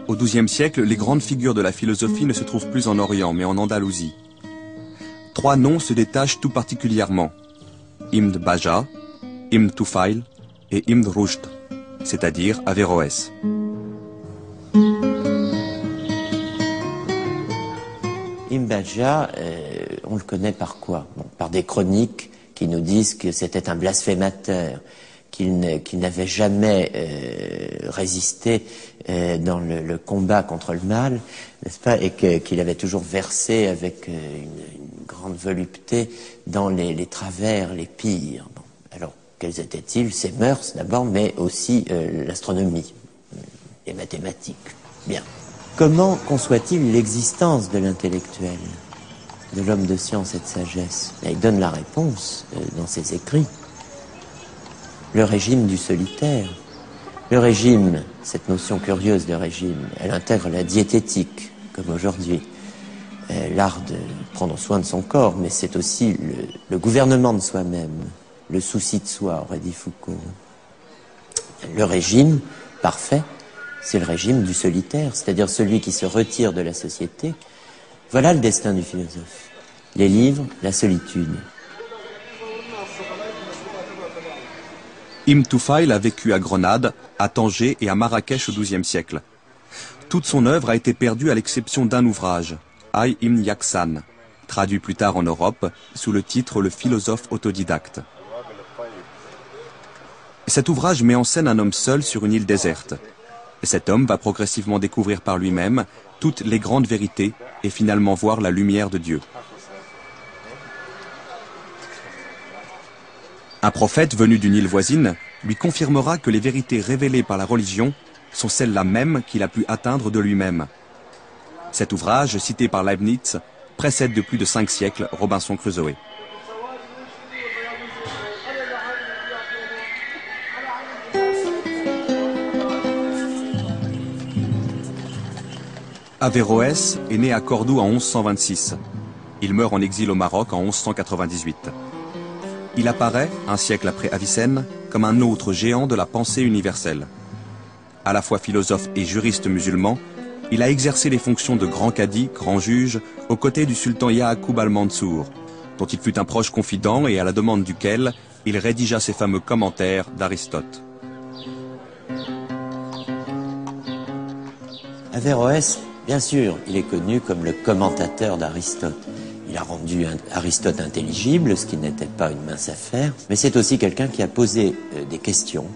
Au XIIe siècle, les grandes figures de la philosophie ne se trouvent plus en Orient, mais en Andalousie. 3 noms se détachent tout particulièrement. Ibn Bajjah, Ibn Tufail et Ibn Rushd, c'est-à-dire Averroès. Ibn Bajjah, on le connaît par quoi? Bon, par des chroniques qui nous disent que c'était un blasphémateur, qu'il n'avait jamais résisté dans le combat contre le mal, n'est-ce pas, et qu'il avait toujours versé avec une grande volupté dans les travers les pires. Bon, alors, quels étaient-ils? Ses mœurs d'abord, mais aussi l'astronomie, les mathématiques. Bien. Comment conçoit-il l'existence de l'intellectuel, de l'homme de science et de sagesse? Il donne la réponse dans ses écrits. Le régime du solitaire. Le régime, cette notion curieuse de régime, elle intègre la diététique, comme aujourd'hui, l'art de prendre soin de son corps, mais c'est aussi le gouvernement de soi-même, le souci de soi, aurait dit Foucault. Le régime parfait, c'est le régime du solitaire, c'est-à-dire celui qui se retire de la société. Voilà le destin du philosophe. Les livres, la solitude. Ibn Tufail a vécu à Grenade, à Tanger et à Marrakech au XIIe siècle. Toute son œuvre a été perdue à l'exception d'un ouvrage, Ay Ibn Yaksan, traduit plus tard en Europe sous le titre Le philosophe autodidacte. Cet ouvrage met en scène un homme seul sur une île déserte. Cet homme va progressivement découvrir par lui-même toutes les grandes vérités et finalement voir la lumière de Dieu. Un prophète venu d'une île voisine lui confirmera que les vérités révélées par la religion sont celles-là mêmes qu'il a pu atteindre de lui-même. Cet ouvrage, cité par Leibniz, précède de plus de 5 siècles Robinson Crusoe. Averroès est né à Cordoue en 1126. Il meurt en exil au Maroc en 1198. Il apparaît, un siècle après Avicenne, comme un autre géant de la pensée universelle. À la fois philosophe et juriste musulman, il a exercé les fonctions de grand cadi, grand juge, aux côtés du sultan Ya'aqub al-Mansour, dont il fut un proche confident et à la demande duquel il rédigea ses fameux commentaires d'Aristote. Averroès, bien sûr, il est connu comme le commentateur d'Aristote. Il a rendu Aristote intelligible, ce qui n'était pas une mince affaire, mais c'est aussi quelqu'un qui a posé des questions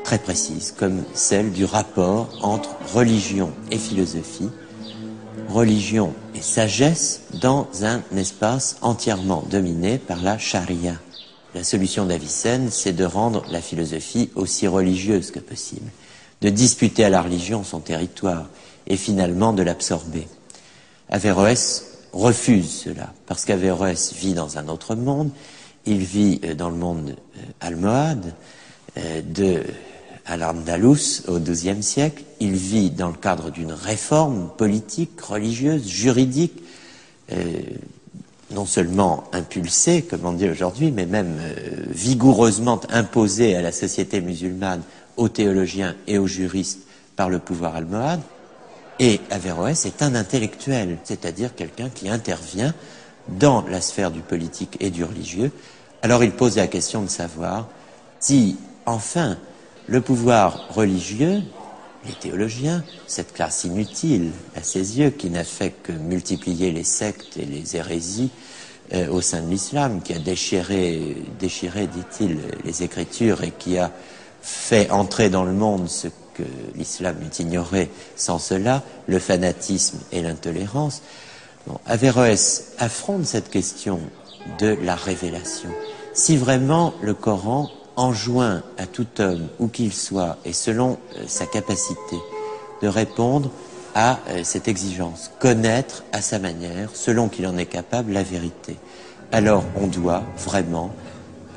très précises, comme celle du rapport entre religion et philosophie, religion et sagesse dans un espace entièrement dominé par la charia. La solution d'Avicenne, c'est de rendre la philosophie aussi religieuse que possible, de disputer à la religion son territoire et finalement de l'absorber. Averroès refuse cela, parce qu'Averroès vit dans un autre monde, il vit dans le monde almohade, à l'Andalous au XIIe siècle, il vit dans le cadre d'une réforme politique, religieuse, juridique, non seulement impulsée, comme on dit aujourd'hui, mais même vigoureusement imposée à la société musulmane, aux théologiens et aux juristes par le pouvoir almohade. Et Averroès est un intellectuel, c'est-à-dire quelqu'un qui intervient dans la sphère du politique et du religieux. Alors il pose la question de savoir si, enfin, le pouvoir religieux, les théologiens, cette classe inutile à ses yeux, qui n'a fait que multiplier les sectes et les hérésies au sein de l'islam, qui a déchiré, dit-il, les Écritures et qui a fait entrer dans le monde ce que l'islam eût ignoré sans cela, le fanatisme et l'intolérance. Bon, Averroès affronte cette question de la révélation. Si vraiment le Coran enjoint à tout homme, où qu'il soit, et selon sa capacité, de répondre à cette exigence, connaître à sa manière, selon qu'il en est capable, la vérité, alors on doit vraiment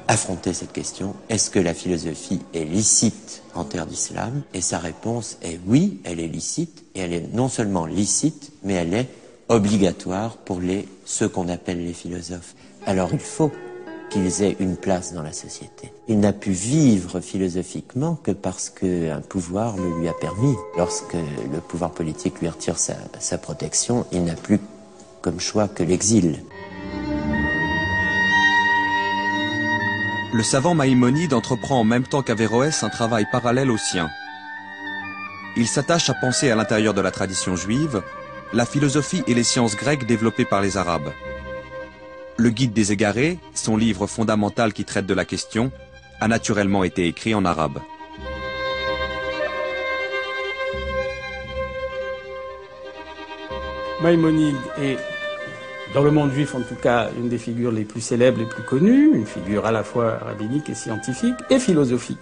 affronter cette question. Est-ce que la philosophie est licite en terre d'islam? Et sa réponse est oui, elle est licite, et elle est non seulement licite, mais elle est obligatoire pour ceux qu'on appelle les philosophes. Alors il faut qu'ils aient une place dans la société. Il n'a pu vivre philosophiquement que parce qu'un pouvoir le lui a permis. Lorsque le pouvoir politique lui retire sa protection, il n'a plus comme choix que l'exil. Le savant Maïmonide entreprend en même temps qu'Averroès un travail parallèle au sien. Il s'attache à penser à l'intérieur de la tradition juive la philosophie et les sciences grecques développées par les Arabes. Le Guide des égarés, son livre fondamental qui traite de la question, a naturellement été écrit en arabe. Maïmonide est, dans le monde juif en tout cas, une des figures les plus célèbres, les plus connues, une figure à la fois rabbinique et scientifique et philosophique.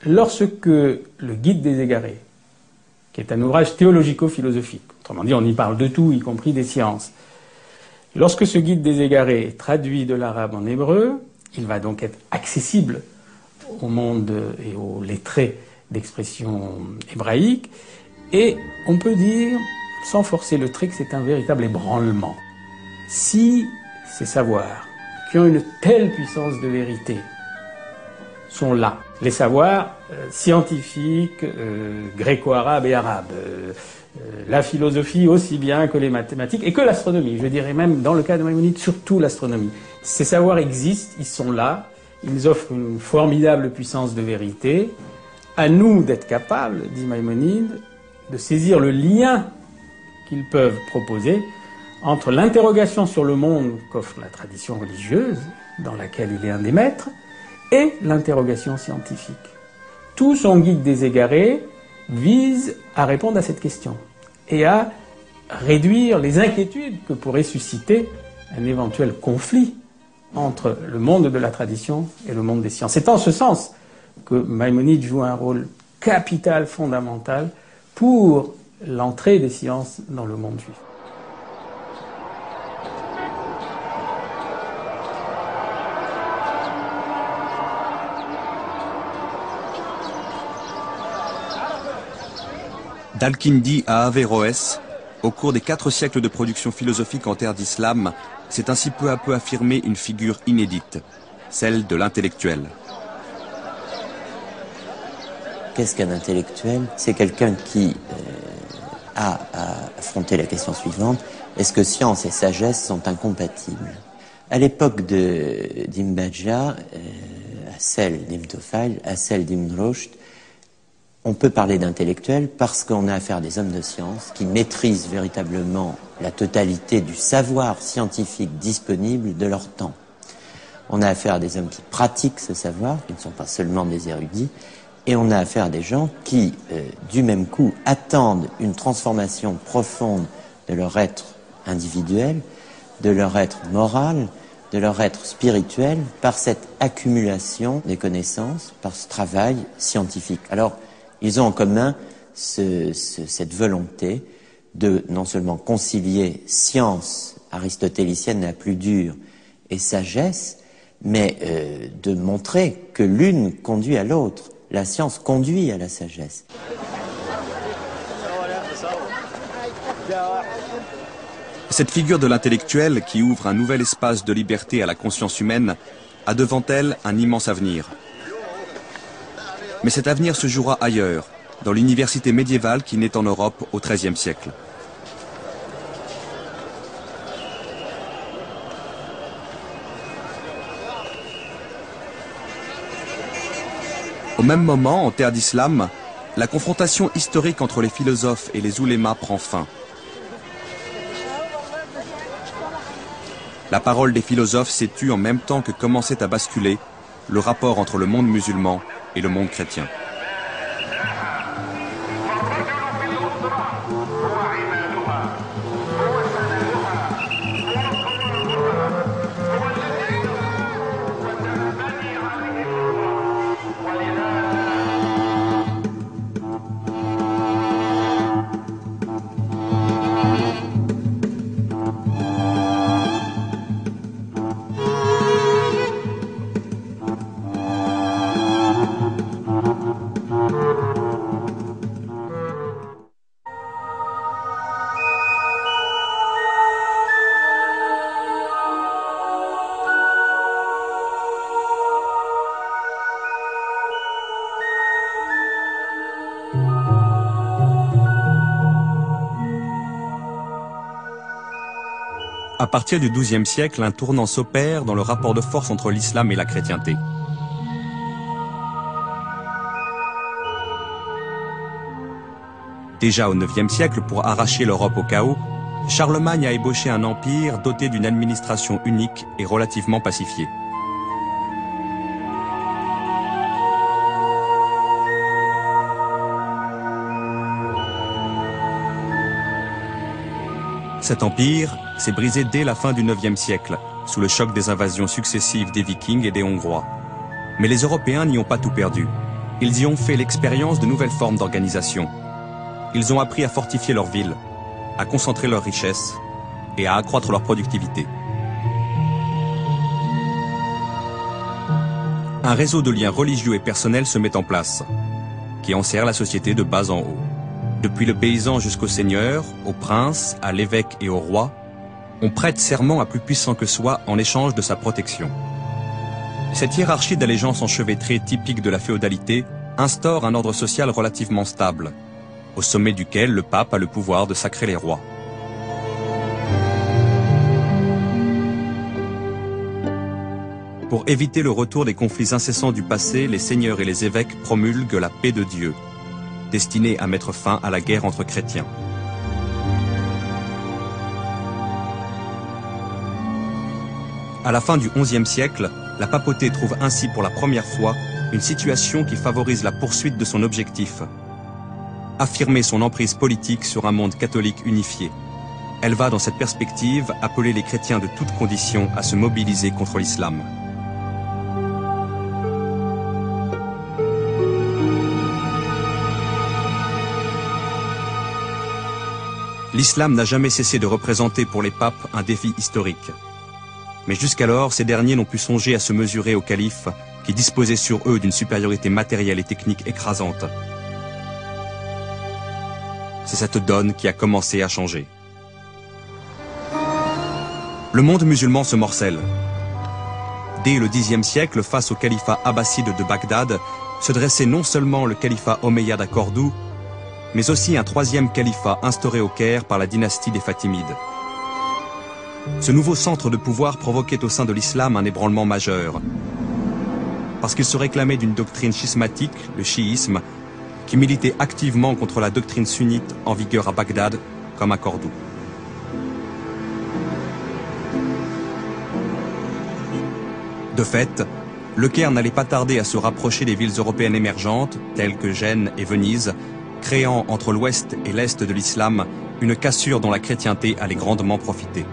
Lorsque le Guide des égarés, qui est un ouvrage théologico-philosophique, autrement dit on y parle de tout, y compris des sciences, lorsque ce Guide des égarés est traduit de l'arabe en hébreu, il va donc être accessible au monde et aux lettrés d'expression hébraïque, et on peut dire, sans forcer le trait, que c'est un véritable ébranlement. Si ces savoirs, qui ont une telle puissance de vérité, sont là, les savoirs scientifiques, gréco-arabes et arabes, la philosophie aussi bien que les mathématiques et que l'astronomie, je dirais même dans le cas de Maïmonide, surtout l'astronomie. Ces savoirs existent, ils sont là, ils offrent une formidable puissance de vérité. À nous d'être capables, dit Maïmonide, de saisir le lien qu'ils peuvent proposer entre l'interrogation sur le monde qu'offre la tradition religieuse, dans laquelle il est un des maîtres, et l'interrogation scientifique. Tout son Guide des égarés vise à répondre à cette question et à réduire les inquiétudes que pourrait susciter un éventuel conflit entre le monde de la tradition et le monde des sciences. C'est en ce sens que Maïmonide joue un rôle capital, fondamental, pour l'entrée des sciences dans le monde juif. D'Al-Kindi à Averroès, au cours des 4 siècles de production philosophique en terre d'islam, s'est ainsi peu à peu affirmée une figure inédite, celle de l'intellectuel. Qu'est-ce qu'un intellectuel? C'est quelqu'un qui a à affronter la question suivante: est-ce que science et sagesse sont incompatibles? À l'époque d'Ibn Bajjah, à celle d'Ibn Tufayl, à celle d'Ibn Rushd, on peut parler d'intellectuels parce qu'on a affaire à des hommes de science qui maîtrisent véritablement la totalité du savoir scientifique disponible de leur temps. On a affaire à des hommes qui pratiquent ce savoir, qui ne sont pas seulement des érudits, et on a affaire à des gens qui, du même coup, attendent une transformation profonde de leur être individuel, de leur être moral, de leur être spirituel, par cette accumulation des connaissances, par ce travail scientifique. Alors, ils ont en commun cette volonté de non seulement concilier science aristotélicienne la plus dure et sagesse, mais de montrer que l'une conduit à l'autre. La science conduit à la sagesse. Cette figure de l'intellectuel qui ouvre un nouvel espace de liberté à la conscience humaine a devant elle un immense avenir. Mais cet avenir se jouera ailleurs, dans l'université médiévale qui naît en Europe au XIIIe siècle. Au même moment, en terre d'islam, la confrontation historique entre les philosophes et les oulémas prend fin. La parole des philosophes s'est tue en même temps que commençait à basculer le rapport entre le monde musulman et le monde chrétien. À partir du XIIe siècle, un tournant s'opère dans le rapport de force entre l'islam et la chrétienté. Déjà au IXe siècle, pour arracher l'Europe au chaos, Charlemagne a ébauché un empire doté d'une administration unique et relativement pacifiée. Cet empire s'est brisé dès la fin du IXe siècle, sous le choc des invasions successives des Vikings et des Hongrois. Mais les Européens n'y ont pas tout perdu. Ils y ont fait l'expérience de nouvelles formes d'organisation. Ils ont appris à fortifier leurs villes, à concentrer leurs richesses et à accroître leur productivité. Un réseau de liens religieux et personnels se met en place, qui enserre la société de bas en haut. Depuis le paysan jusqu'au seigneur, au prince, à l'évêque et au roi, on prête serment à plus puissant que soi en échange de sa protection. Cette hiérarchie d'allégeance enchevêtrée typique de la féodalité instaure un ordre social relativement stable, au sommet duquel le pape a le pouvoir de sacrer les rois. Pour éviter le retour des conflits incessants du passé, les seigneurs et les évêques promulguent la paix de Dieu, destinée à mettre fin à la guerre entre chrétiens. À la fin du XIe siècle, la papauté trouve ainsi pour la première fois une situation qui favorise la poursuite de son objectif: affirmer son emprise politique sur un monde catholique unifié. Elle va, dans cette perspective, appeler les chrétiens de toutes conditions à se mobiliser contre l'islam. L'islam n'a jamais cessé de représenter pour les papes un défi historique. Mais jusqu'alors, ces derniers n'ont pu songer à se mesurer aux califes qui disposaient sur eux d'une supériorité matérielle et technique écrasante. C'est cette donne qui a commencé à changer. Le monde musulman se morcelle. Dès le Xe siècle, face au califat abbasside de Bagdad, se dressait non seulement le califat omeyyade à Cordoue, mais aussi un troisième califat instauré au Caire par la dynastie des Fatimides. Ce nouveau centre de pouvoir provoquait au sein de l'islam un ébranlement majeur, parce qu'il se réclamait d'une doctrine schismatique, le chiisme, qui militait activement contre la doctrine sunnite en vigueur à Bagdad comme à Cordoue. De fait, le Caire n'allait pas tarder à se rapprocher des villes européennes émergentes, telles que Gênes et Venise, créant entre l'ouest et l'est de l'islam une cassure dont la chrétienté allait grandement profiter.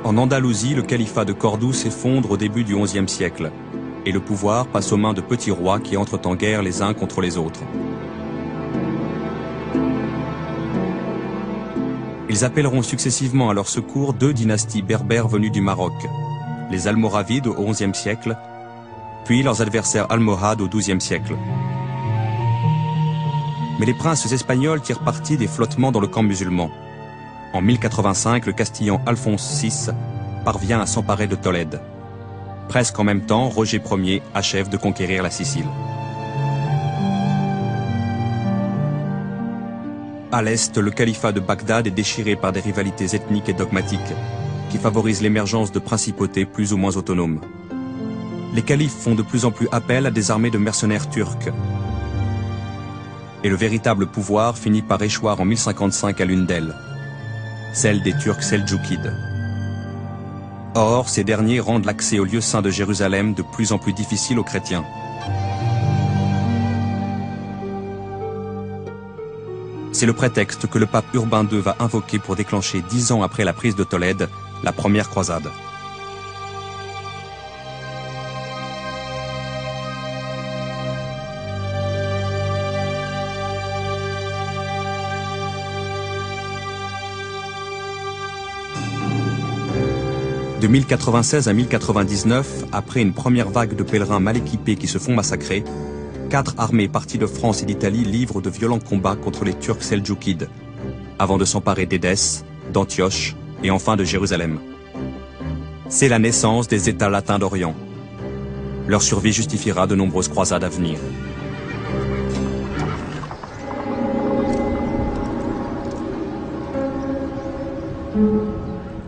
En Andalousie, le califat de Cordoue s'effondre au début du XIe siècle, et le pouvoir passe aux mains de petits rois qui entrent en guerre les uns contre les autres. Ils appelleront successivement à leur secours deux dynasties berbères venues du Maroc, les Almoravides au XIe siècle, puis leurs adversaires almohades au XIIe siècle. Mais les princes espagnols tirent parti des flottements dans le camp musulman. En 1085, le Castillan Alphonse VI parvient à s'emparer de Tolède. Presque en même temps, Roger Ier achève de conquérir la Sicile. À l'est, le califat de Bagdad est déchiré par des rivalités ethniques et dogmatiques qui favorisent l'émergence de principautés plus ou moins autonomes. Les califes font de plus en plus appel à des armées de mercenaires turcs. Et le véritable pouvoir finit par échoir en 1055 à l'une d'elles, celle des Turcs seldjoukides. Or, ces derniers rendent l'accès au lieu saint de Jérusalem de plus en plus difficile aux chrétiens. C'est le prétexte que le pape Urbain II va invoquer pour déclencher 10 ans après la prise de Tolède, la première croisade. De 1096 à 1099, après une première vague de pèlerins mal équipés qui se font massacrer, 4 armées parties de France et d'Italie livrent de violents combats contre les Turcs seldjoukides, avant de s'emparer d'Édesse, d'Antioche et enfin de Jérusalem. C'est la naissance des États latins d'Orient. Leur survie justifiera de nombreuses croisades à venir.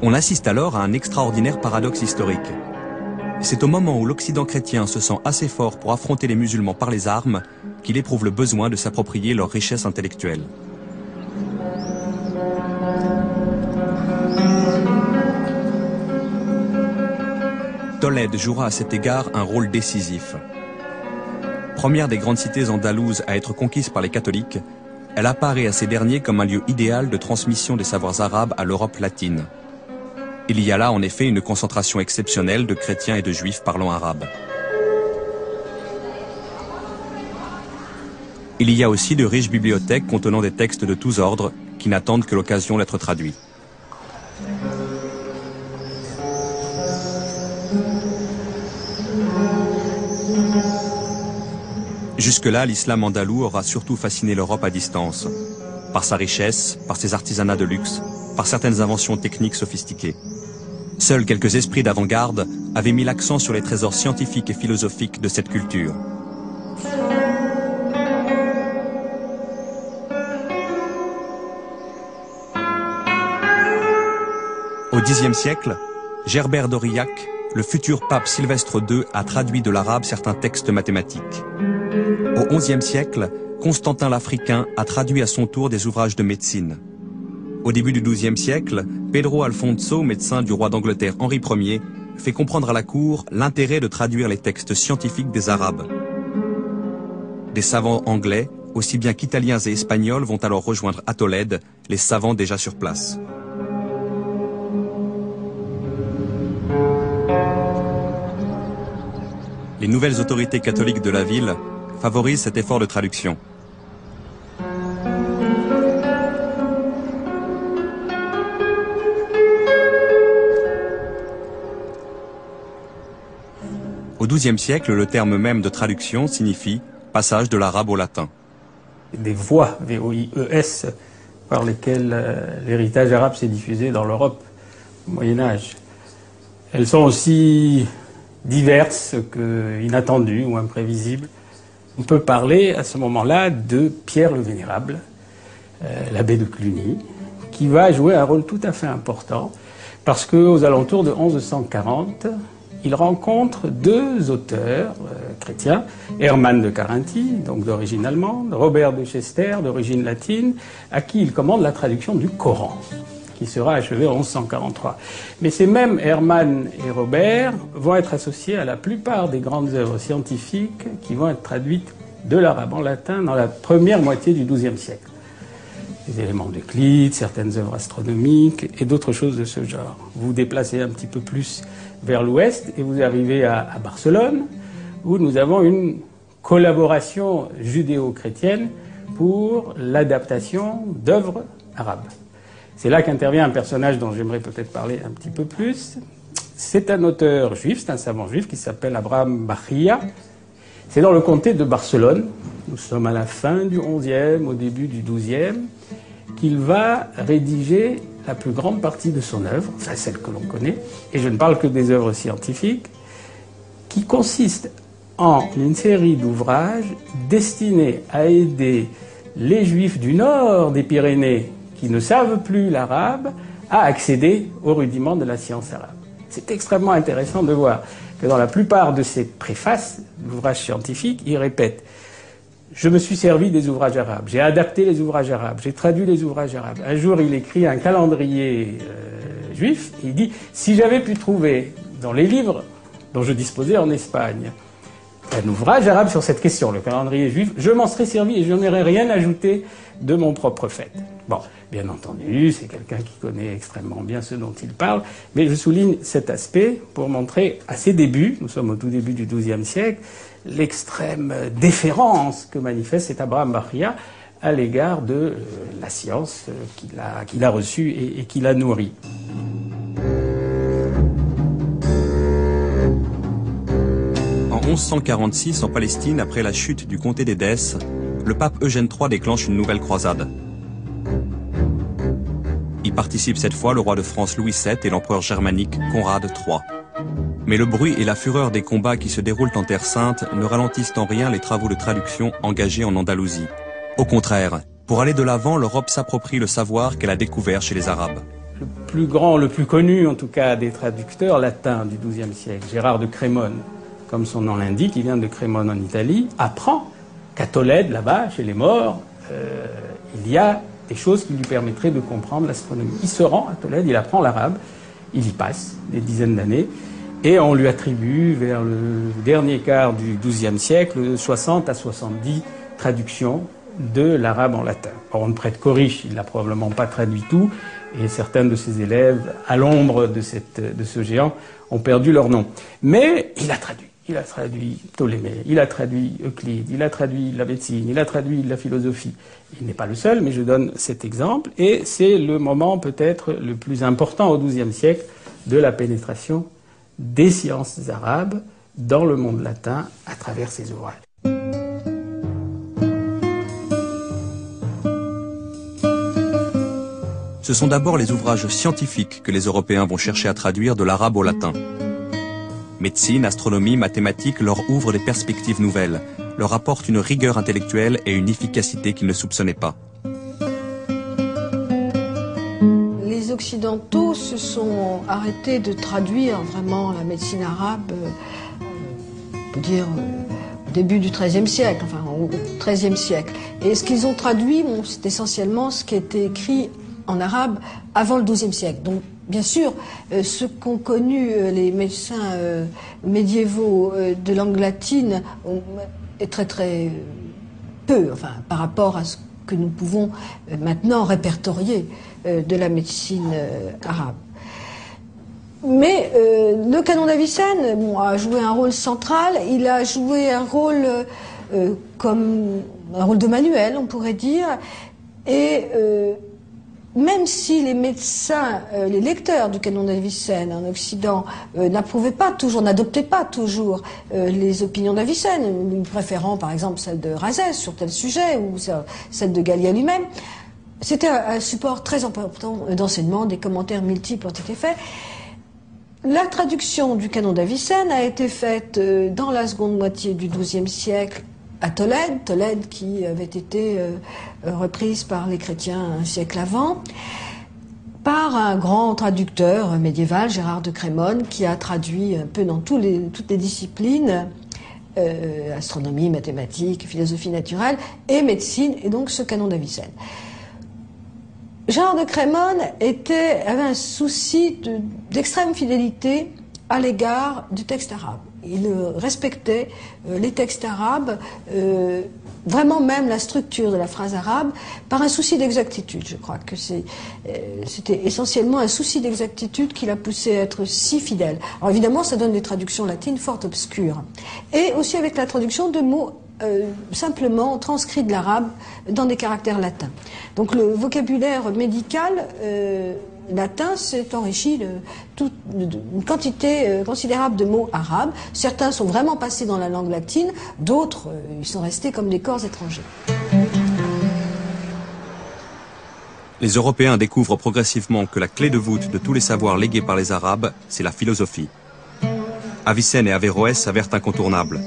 On assiste alors à un extraordinaire paradoxe historique. C'est au moment où l'Occident chrétien se sent assez fort pour affronter les musulmans par les armes qu'il éprouve le besoin de s'approprier leur richesse intellectuelle. Tolède jouera à cet égard un rôle décisif. Première des grandes cités andalouses à être conquise par les catholiques, elle apparaît à ces derniers comme un lieu idéal de transmission des savoirs arabes à l'Europe latine. Il y a là en effet une concentration exceptionnelle de chrétiens et de juifs parlant arabe. Il y a aussi de riches bibliothèques contenant des textes de tous ordres qui n'attendent que l'occasion d'être traduits. Jusque-là, l'islam andalou aura surtout fasciné l'Europe à distance, par sa richesse, par ses artisanats de luxe, par certaines inventions techniques sophistiquées. Seuls quelques esprits d'avant-garde avaient mis l'accent sur les trésors scientifiques et philosophiques de cette culture. Au Xe siècle, Gerbert d'Aurillac, le futur pape Sylvestre II, a traduit de l'arabe certains textes mathématiques. Au XIe siècle, Constantin l'Africain a traduit à son tour des ouvrages de médecine. Au début du XIIe siècle, Pedro Alfonso, médecin du roi d'Angleterre Henri Ier, fait comprendre à la cour l'intérêt de traduire les textes scientifiques des Arabes. Des savants anglais, aussi bien qu'italiens et espagnols, vont alors rejoindre à Tolède les savants déjà sur place. Les nouvelles autorités catholiques de la ville favorisent cet effort de traduction. Au XIIe siècle, le terme même de traduction signifie passage de l'arabe au latin. Des voies, V-O-I-E-S, par lesquelles l'héritage arabe s'est diffusé dans l'Europe au Moyen-Âge. Elles sont aussi diverses qu'inattendues ou imprévisibles. On peut parler à ce moment-là de Pierre le Vénérable, l'abbé de Cluny, qui va jouer un rôle tout à fait important parce qu'aux alentours de 1140, il rencontre deux auteurs chrétiens, Hermann de Carinthie, donc d'origine allemande, Robert de Chester, d'origine latine, à qui il commande la traduction du Coran, qui sera achevée en 1143. Mais ces mêmes Hermann et Robert vont être associés à la plupart des grandes œuvres scientifiques qui vont être traduites de l'arabe en latin dans la première moitié du XIIe siècle. Des éléments d'Euclide, certaines œuvres astronomiques et d'autres choses de ce genre. Vous vous déplacez un petit peu plus vers l'ouest et vous arrivez à Barcelone, où nous avons une collaboration judéo-chrétienne pour l'adaptation d'œuvres arabes. C'est là qu'intervient un personnage dont j'aimerais peut-être parler un petit peu plus. C'est un auteur juif, c'est un savant juif qui s'appelle Abraham Bahia. C'est dans le comté de Barcelone, nous sommes à la fin du XIe, au début du XIIe, qu'il va rédiger la plus grande partie de son œuvre, enfin celle que l'on connaît, et je ne parle que des œuvres scientifiques, qui consiste en une série d'ouvrages destinés à aider les Juifs du nord des Pyrénées qui ne savent plus l'arabe à accéder aux rudiments de la science arabe. C'est extrêmement intéressant de voir que dans la plupart de ces préfaces d'ouvrages scientifiques, il répète « Je me suis servi des ouvrages arabes, j'ai adapté les ouvrages arabes, j'ai traduit les ouvrages arabes. » Un jour, il écrit un calendrier juif, et il dit « Si j'avais pu trouver dans les livres dont je disposais en Espagne un ouvrage arabe sur cette question, le calendrier juif, je m'en serais servi et je n'aurais rien ajouté de mon propre fait. » Bon, bien entendu, c'est quelqu'un qui connaît extrêmement bien ce dont il parle, mais je souligne cet aspect pour montrer à ses débuts, nous sommes au tout début du XIIe siècle, l'extrême déférence que manifeste cet Abraham Bahia à l'égard de la science qu'il a reçue et qu'il a nourrie. En 1146, en Palestine, après la chute du comté d'Édesse, le pape Eugène III déclenche une nouvelle croisade. Il Participent cette fois le roi de France Louis VII et l'empereur germanique Conrad III. Mais le bruit et la fureur des combats qui se déroulent en Terre Sainte ne ralentissent en rien les travaux de traduction engagés en Andalousie. Au contraire, pour aller de l'avant, l'Europe s'approprie le savoir qu'elle a découvert chez les Arabes. Le plus grand, le plus connu en tout cas des traducteurs latins du XIIe siècle, Gérard de Crémone, comme son nom l'indique, il vient de Crémone en Italie, apprend qu'à Tolède, là-bas, chez les morts, il y a des choses qui lui permettraient de comprendre l'astronomie. Il se rend à Tolède, il apprend l'arabe, il y passe des dizaines d'années, et on lui attribue, vers le dernier quart du XIIe siècle, 60 à 70 traductions de l'arabe en latin. Or, on ne prête qu'au riche, il n'a probablement pas traduit tout, et certains de ses élèves, à l'ombre de ce géant, ont perdu leur nom. Mais il a traduit. Il a traduit Ptolémée, il a traduit Euclide, il a traduit la médecine, il a traduit la philosophie. Il n'est pas le seul, mais je donne cet exemple. Et c'est le moment peut-être le plus important au XIIe siècle de la pénétration des sciences arabes dans le monde latin à travers ses ouvrages. Ce sont d'abord les ouvrages scientifiques que les Européens vont chercher à traduire de l'arabe au latin. Médecine, astronomie, mathématiques leur ouvrent des perspectives nouvelles, leur apportent une rigueur intellectuelle et une efficacité qu'ils ne soupçonnaient pas. Les Occidentaux se sont arrêtés de traduire vraiment la médecine arabe, on peut dire au début du XIIIe siècle, enfin au XIIIe siècle. Et ce qu'ils ont traduit, c'est essentiellement ce qui était écrit en arabe avant le XIIe siècle. Donc, bien sûr, ce qu'ont connu les médecins médiévaux de langue latine est très très peu, enfin, par rapport à ce que nous pouvons maintenant répertorier de la médecine arabe. Mais le canon d'Avicenne a joué un rôle central, il a joué un rôle comme un rôle de manuel, on pourrait dire, et même si les médecins, les lecteurs du canon d'Avicenne en Occident n'approuvaient pas toujours, n'adoptaient pas toujours les opinions d'Avicenne, préférant par exemple celle de Razès sur tel sujet ou celle de Gallia lui-même, c'était un support très important d'enseignement, des commentaires multiples ont été faits. La traduction du canon d'Avicenne a été faite dans la seconde moitié du XIIe siècle à Tolède qui avait été reprise par les chrétiens un siècle avant, par un grand traducteur médiéval, Gérard de Crémone, qui a traduit un peu dans toutes les disciplines, astronomie, mathématiques, philosophie naturelle et médecine, et donc ce canon d'Avicenne. Gérard de Crémone avait un souci d'extrême fidélité à l'égard du texte arabe. Il respectait les textes arabes, vraiment même la structure de la phrase arabe, par un souci d'exactitude. Je crois que c'était essentiellement un souci d'exactitude qui l'a poussé à être si fidèle. Alors évidemment, ça donne des traductions latines fort obscures. Et aussi avec la traduction de mots simplement transcrits de l'arabe dans des caractères latins. Donc le vocabulaire médical latin s'est enrichi d'une quantité considérable de mots arabes. Certains sont vraiment passés dans la langue latine, d'autres ils sont restés comme des corps étrangers. Les Européens découvrent progressivement que la clé de voûte de tous les savoirs légués par les Arabes, c'est la philosophie. Avicenne et Averroès s'avèrent incontournables.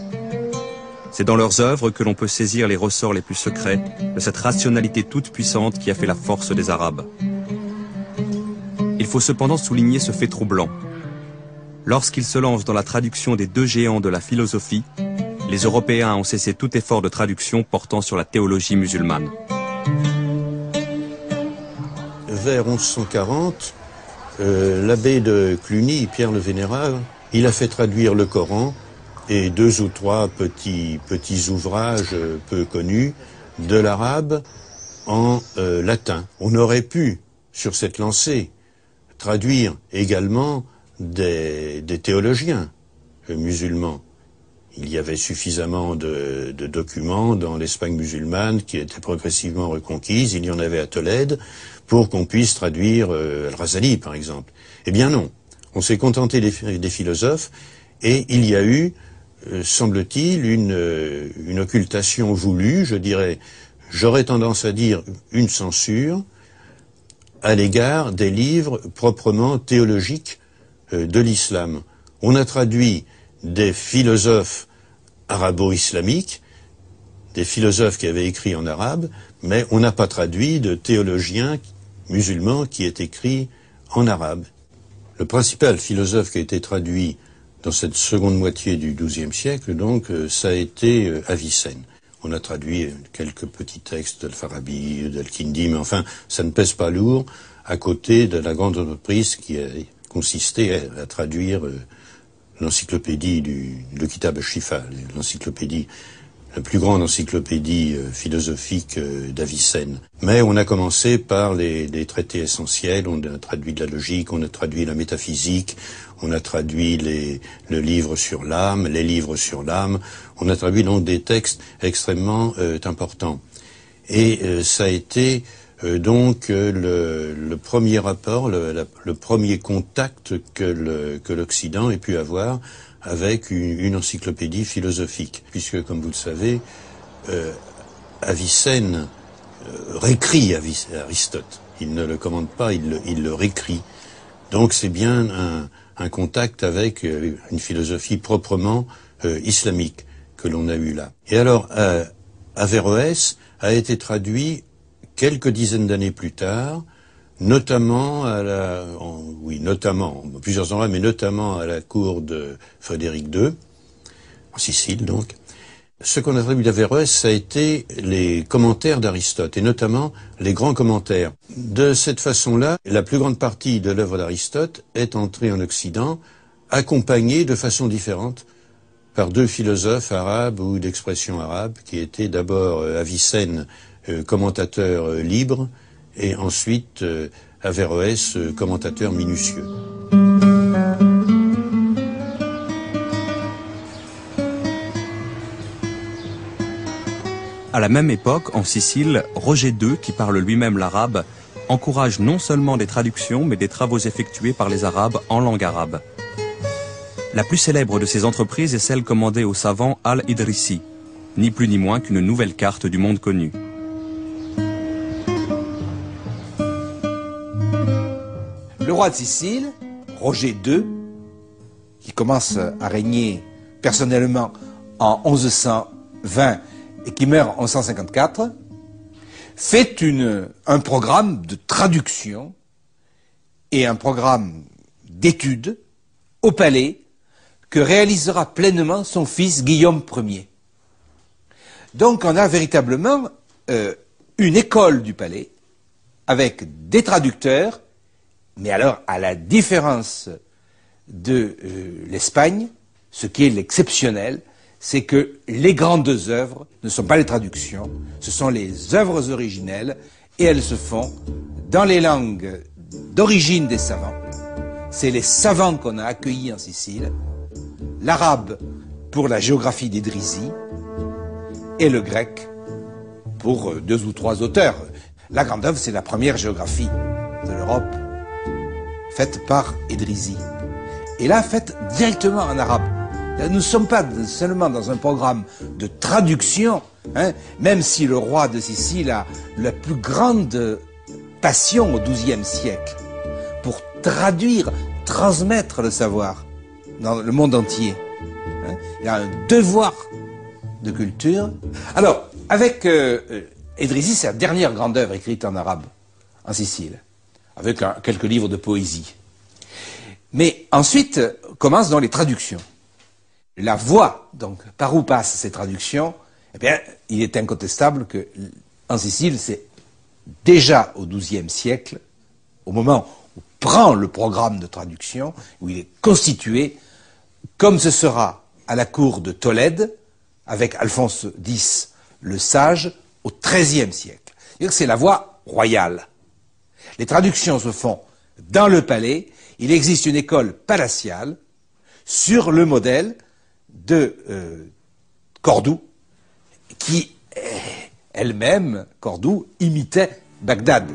C'est dans leurs œuvres que l'on peut saisir les ressorts les plus secrets de cette rationalité toute puissante qui a fait la force des Arabes. Il faut cependant souligner ce fait troublant. Lorsqu'ils se lancent dans la traduction des deux géants de la philosophie, les Européens ont cessé tout effort de traduction portant sur la théologie musulmane. Vers 1140, l'abbé de Cluny, Pierre le Vénérable, il a fait traduire le Coran et 2 ou 3 petits ouvrages peu connus de l'arabe en latin. On aurait pu, sur cette lancée, traduire également des théologiens musulmans. Il y avait suffisamment de documents dans l'Espagne musulmane qui étaient progressivement reconquise, il y en avait à Tolède, pour qu'on puisse traduire Al-Razali, par exemple. Eh bien non, on s'est contenté des philosophes, et il y a eu, semble-t-il, une occultation voulue, je dirais, j'aurais tendance à dire une censure, à l'égard des livres proprement théologiques de l'islam. On a traduit des philosophes arabo-islamiques, des philosophes qui avaient écrit en arabe, mais on n'a pas traduit de théologiens musulmans qui aient écrit en arabe. Le principal philosophe qui a été traduit dans cette seconde moitié du XIIe siècle, donc, ça a été Avicenne. On a traduit quelques petits textes d'Al-Farabi, d'Al-Kindi, mais enfin, ça ne pèse pas lourd à côté de la grande entreprise qui a consisté à traduire l'encyclopédie le Kitab al-Shifa, l'encyclopédie, la plus grande encyclopédie philosophique d'Avicenne. Mais on a commencé par les traités essentiels, on a traduit de la logique, on a traduit la métaphysique, on a traduit le livre sur l'âme, les livres sur l'âme, on a traduit donc des textes extrêmement importants. Et ça a été donc le premier rapport, le premier contact que l'Occident ait pu avoir avec une encyclopédie philosophique, puisque, comme vous le savez, Avicenne réécrit Aristote. Il ne le commente pas, il le réécrit. Donc c'est bien un contact avec une philosophie proprement islamique que l'on a eu là. Et alors, Averroès a été traduit quelques dizaines d'années plus tard, notamment notamment, plusieurs endroits, mais notamment à la cour de Frédéric II, en Sicile donc. Ce qu'on a traduit d'Averroès, ça a été les commentaires d'Aristote, et notamment les grands commentaires. De cette façon-là, la plus grande partie de l'œuvre d'Aristote est entrée en Occident, accompagnée de façon différente par deux philosophes arabes ou d'expression arabe, qui étaient d'abord Avicenne, commentateur libre, et ensuite Averroès, commentateur minutieux. À la même époque, en Sicile, Roger II, qui parle lui-même l'arabe, encourage non seulement des traductions, mais des travaux effectués par les Arabes en langue arabe. La plus célèbre de ces entreprises est celle commandée au savant Al-Idrissi, ni plus ni moins qu'une nouvelle carte du monde connu. Le roi de Sicile, Roger II, qui commence à régner personnellement en 1120 et qui meurt en 1154, fait un programme de traduction et un programme d'études au palais que réalisera pleinement son fils Guillaume Ier. Donc on a véritablement une école du palais avec des traducteurs, mais alors à la différence de l'Espagne, ce qui est l'exceptionnel, c'est que les grandes œuvres ne sont pas les traductions, ce sont les œuvres originelles, et elles se font dans les langues d'origine des savants. C'est les savants qu'on a accueillis en Sicile, l'arabe pour la géographie d'Idrisi, et le grec pour deux ou trois auteurs. La grande œuvre, c'est la première géographie de l'Europe, faite par Idrisi. Et là, faite directement en arabe. Nous ne sommes pas seulement dans un programme de traduction, hein, même si le roi de Sicile a la plus grande passion au XIIe siècle pour traduire, transmettre le savoir dans le monde entier. Hein. Il a un devoir de culture. Alors, avec Idrisi, c'est la dernière grande œuvre écrite en arabe en Sicile, avec quelques livres de poésie. Mais ensuite commencent dans les traductions. La voie, donc, par où passent ces traductions, eh bien, il est incontestable que, en Sicile, c'est déjà au XIIe siècle, au moment où prend le programme de traduction, où il est constitué, comme ce sera à la cour de Tolède, avec Alphonse X, le sage, au XIIIe siècle. C'est la voie royale. Les traductions se font dans le palais. Il existe une école palatiale sur le modèle de Cordoue, qui elle-même, Cordoue, imitait Bagdad.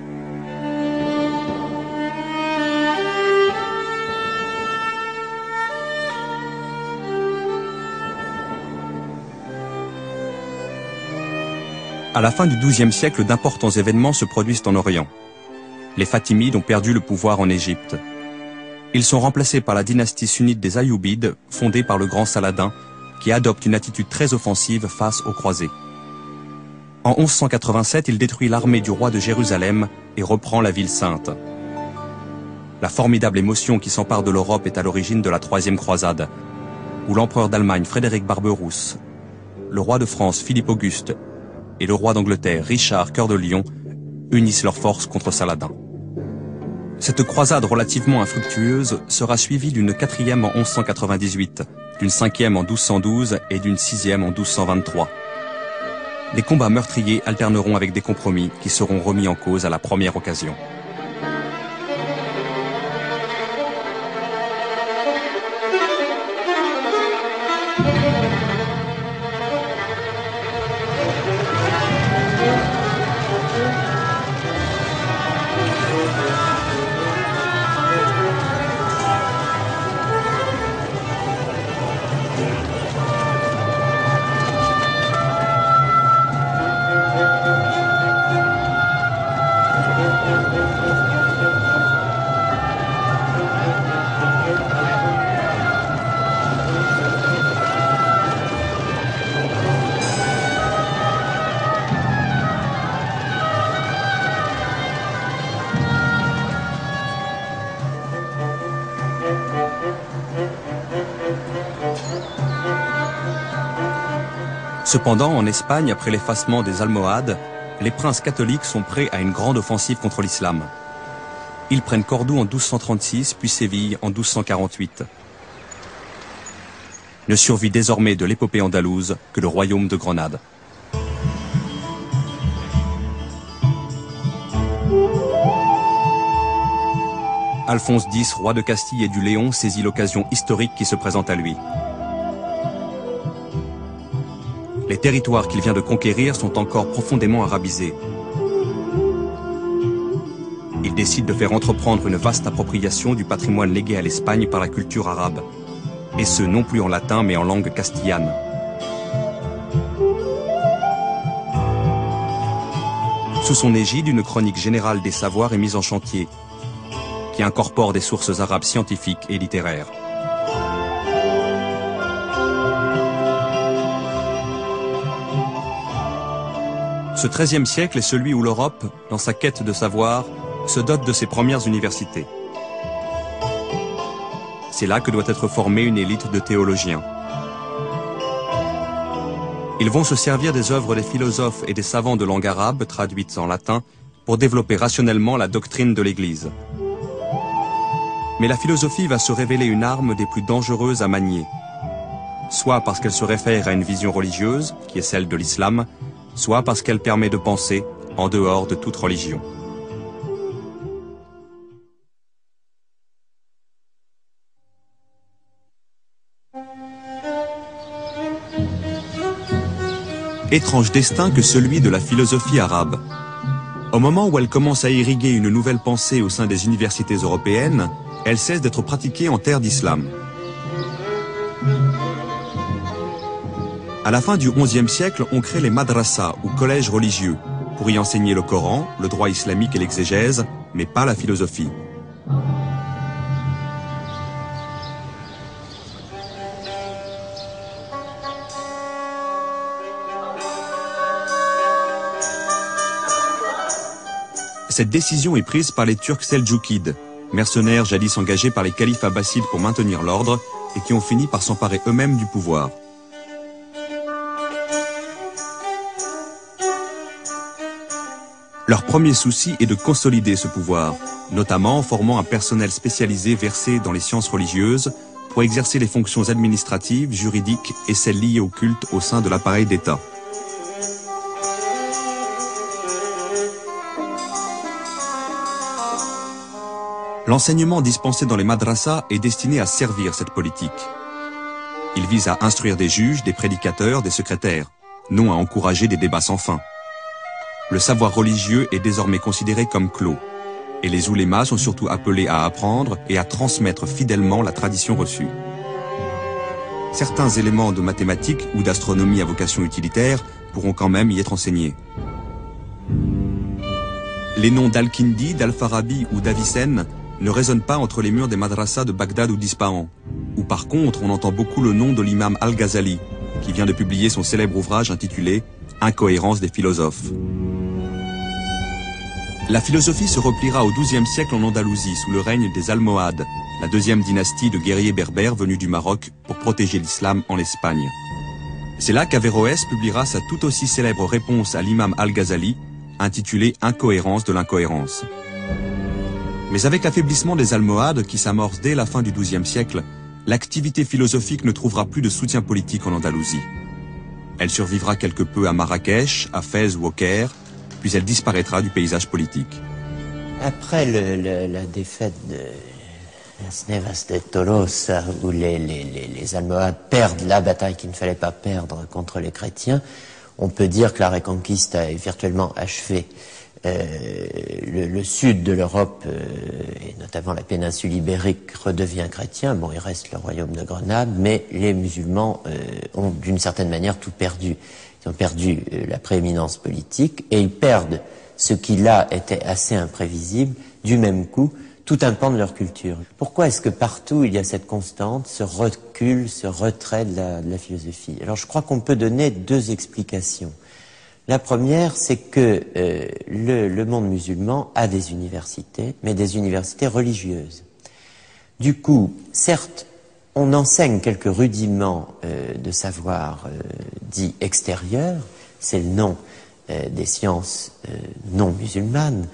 À la fin du XIIe siècle, d'importants événements se produisent en Orient. Les Fatimides ont perdu le pouvoir en Égypte. Ils sont remplacés par la dynastie sunnite des Ayyoubides, fondée par le grand Saladin, qui adopte une attitude très offensive face aux croisés. En 1187, il détruit l'armée du roi de Jérusalem et reprend la ville sainte. La formidable émotion qui s'empare de l'Europe est à l'origine de la Troisième Croisade, où l'empereur d'Allemagne Frédéric Barberousse, le roi de France Philippe Auguste et le roi d'Angleterre Richard Cœur de Lion unissent leurs forces contre Saladin. Cette croisade relativement infructueuse sera suivie d'une quatrième en 1198, d'une cinquième en 1212 et d'une sixième en 1223. Les combats meurtriers alterneront avec des compromis qui seront remis en cause à la première occasion. Cependant, en Espagne, après l'effacement des Almohades, les princes catholiques sont prêts à une grande offensive contre l'islam. Ils prennent Cordoue en 1236, puis Séville en 1248. Ne survit désormais de l'épopée andalouse que le royaume de Grenade. Alphonse X, roi de Castille et du Léon, saisit l'occasion historique qui se présente à lui. Les territoires qu'il vient de conquérir sont encore profondément arabisés. Il décide de faire entreprendre une vaste appropriation du patrimoine légué à l'Espagne par la culture arabe, et ce non plus en latin mais en langue castillane. Sous son égide, une chronique générale des savoirs est mise en chantier, qui incorpore des sources arabes scientifiques et littéraires. Ce XIIIe siècle est celui où l'Europe, dans sa quête de savoir, se dote de ses premières universités. C'est là que doit être formée une élite de théologiens. Ils vont se servir des œuvres des philosophes et des savants de langue arabe, traduites en latin, pour développer rationnellement la doctrine de l'Église. Mais la philosophie va se révéler une arme des plus dangereuses à manier, soit parce qu'elle se réfère à une vision religieuse, qui est celle de l'islam, soit parce qu'elle permet de penser en dehors de toute religion. Étrange destin que celui de la philosophie arabe. Au moment où elle commence à irriguer une nouvelle pensée au sein des universités européennes, elle cesse d'être pratiquée en terre d'islam. À la fin du XIe siècle, on crée les madrasas, ou collèges religieux, pour y enseigner le Coran, le droit islamique et l'exégèse, mais pas la philosophie. Cette décision est prise par les Turcs seldjoukides, mercenaires jadis engagés par les califes abbassides pour maintenir l'ordre et qui ont fini par s'emparer eux-mêmes du pouvoir. Leur premier souci est de consolider ce pouvoir, notamment en formant un personnel spécialisé versé dans les sciences religieuses pour exercer les fonctions administratives, juridiques et celles liées au culte au sein de l'appareil d'État. L'enseignement dispensé dans les madrasas est destiné à servir cette politique. Il vise à instruire des juges, des prédicateurs, des secrétaires, non à encourager des débats sans fin. Le savoir religieux est désormais considéré comme clos, et les oulémas sont surtout appelés à apprendre et à transmettre fidèlement la tradition reçue. Certains éléments de mathématiques ou d'astronomie à vocation utilitaire pourront quand même y être enseignés. Les noms d'Al-Kindi, d'Al-Farabi ou d'Avicenne ne résonnent pas entre les murs des madrasas de Bagdad ou d'Ispahan, où par contre on entend beaucoup le nom de l'imam Al-Ghazali, qui vient de publier son célèbre ouvrage intitulé « Incohérence des philosophes ». La philosophie se repliera au XIIe siècle en Andalousie sous le règne des Almohades, la deuxième dynastie de guerriers berbères venus du Maroc pour protéger l'islam en Espagne. C'est là qu'Averroès publiera sa tout aussi célèbre réponse à l'imam Al-Ghazali, intitulée « Incohérence de l'incohérence ». Mais avec l'affaiblissement des Almohades qui s'amorce dès la fin du XIIe siècle, l'activité philosophique ne trouvera plus de soutien politique en Andalousie. Elle survivra quelque peu à Marrakech, à Fès ou au Caire, puis elle disparaîtra du paysage politique. Après la défaite de Las Nevas de Tolosa, où les Almohades perdent la bataille qu'il ne fallait pas perdre contre les chrétiens, on peut dire que la Reconquista est virtuellement achevée. Le sud de l'Europe, et notamment la péninsule ibérique, redevient chrétien. Bon, il reste le royaume de Grenade, mais les musulmans ont d'une certaine manière tout perdu. Ils ont perdu la prééminence politique et ils perdent ce qui là était assez imprévisible, du même coup, tout un pan de leur culture. Pourquoi est-ce que partout il y a cette constante, ce recul, ce retrait de la philosophie? Alors je crois qu'on peut donner deux explications. La première, c'est que le monde musulman a des universités, mais des universités religieuses. Du coup, certes, on enseigne quelques rudiments de savoir dits extérieurs, c'est le nom des sciences non musulmanes,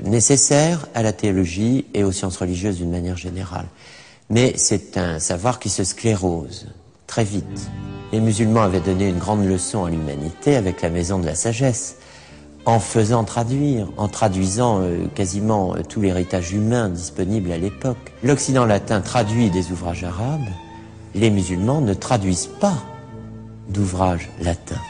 nécessaires à la théologie et aux sciences religieuses d'une manière générale. Mais c'est un savoir qui se sclérose très vite. Les musulmans avaient donné une grande leçon à l'humanité avec la Maison de la Sagesse, en faisant traduire, en traduisant quasiment tout l'héritage humain disponible à l'époque. L'Occident latin traduit des ouvrages arabes, les musulmans ne traduisent pas d'ouvrages latins.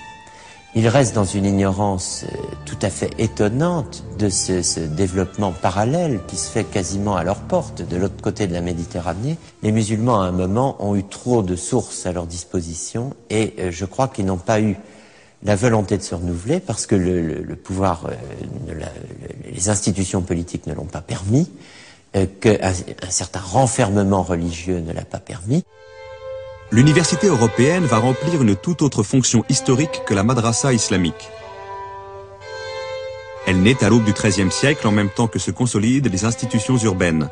Ils restent dans une ignorance tout à fait étonnante de ce développement parallèle qui se fait quasiment à leur porte, de l'autre côté de la Méditerranée. Les musulmans, à un moment, ont eu trop de sources à leur disposition et je crois qu'ils n'ont pas eu la volonté de se renouveler parce que le pouvoir, les institutions politiques ne l'ont pas permis, qu'un certain renfermement religieux ne l'a pas permis. L'université européenne va remplir une toute autre fonction historique que la madrasa islamique. Elle naît à l'aube du XIIIe siècle en même temps que se consolident les institutions urbaines.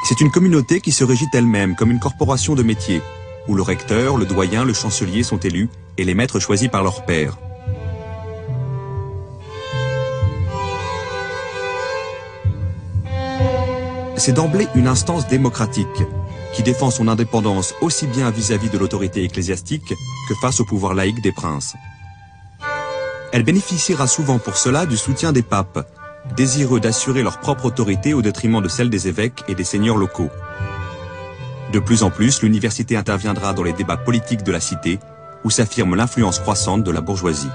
C'est une communauté qui se régit elle-même comme une corporation de métiers, où le recteur, le doyen, le chancelier sont élus et les maîtres choisis par leur pairs. C'est d'emblée une instance démocratique, qui défend son indépendance aussi bien vis-à-vis de l'autorité ecclésiastique que face au pouvoir laïque des princes. Elle bénéficiera souvent pour cela du soutien des papes, désireux d'assurer leur propre autorité au détriment de celle des évêques et des seigneurs locaux. De plus en plus, l'université interviendra dans les débats politiques de la cité, où s'affirme l'influence croissante de la bourgeoisie.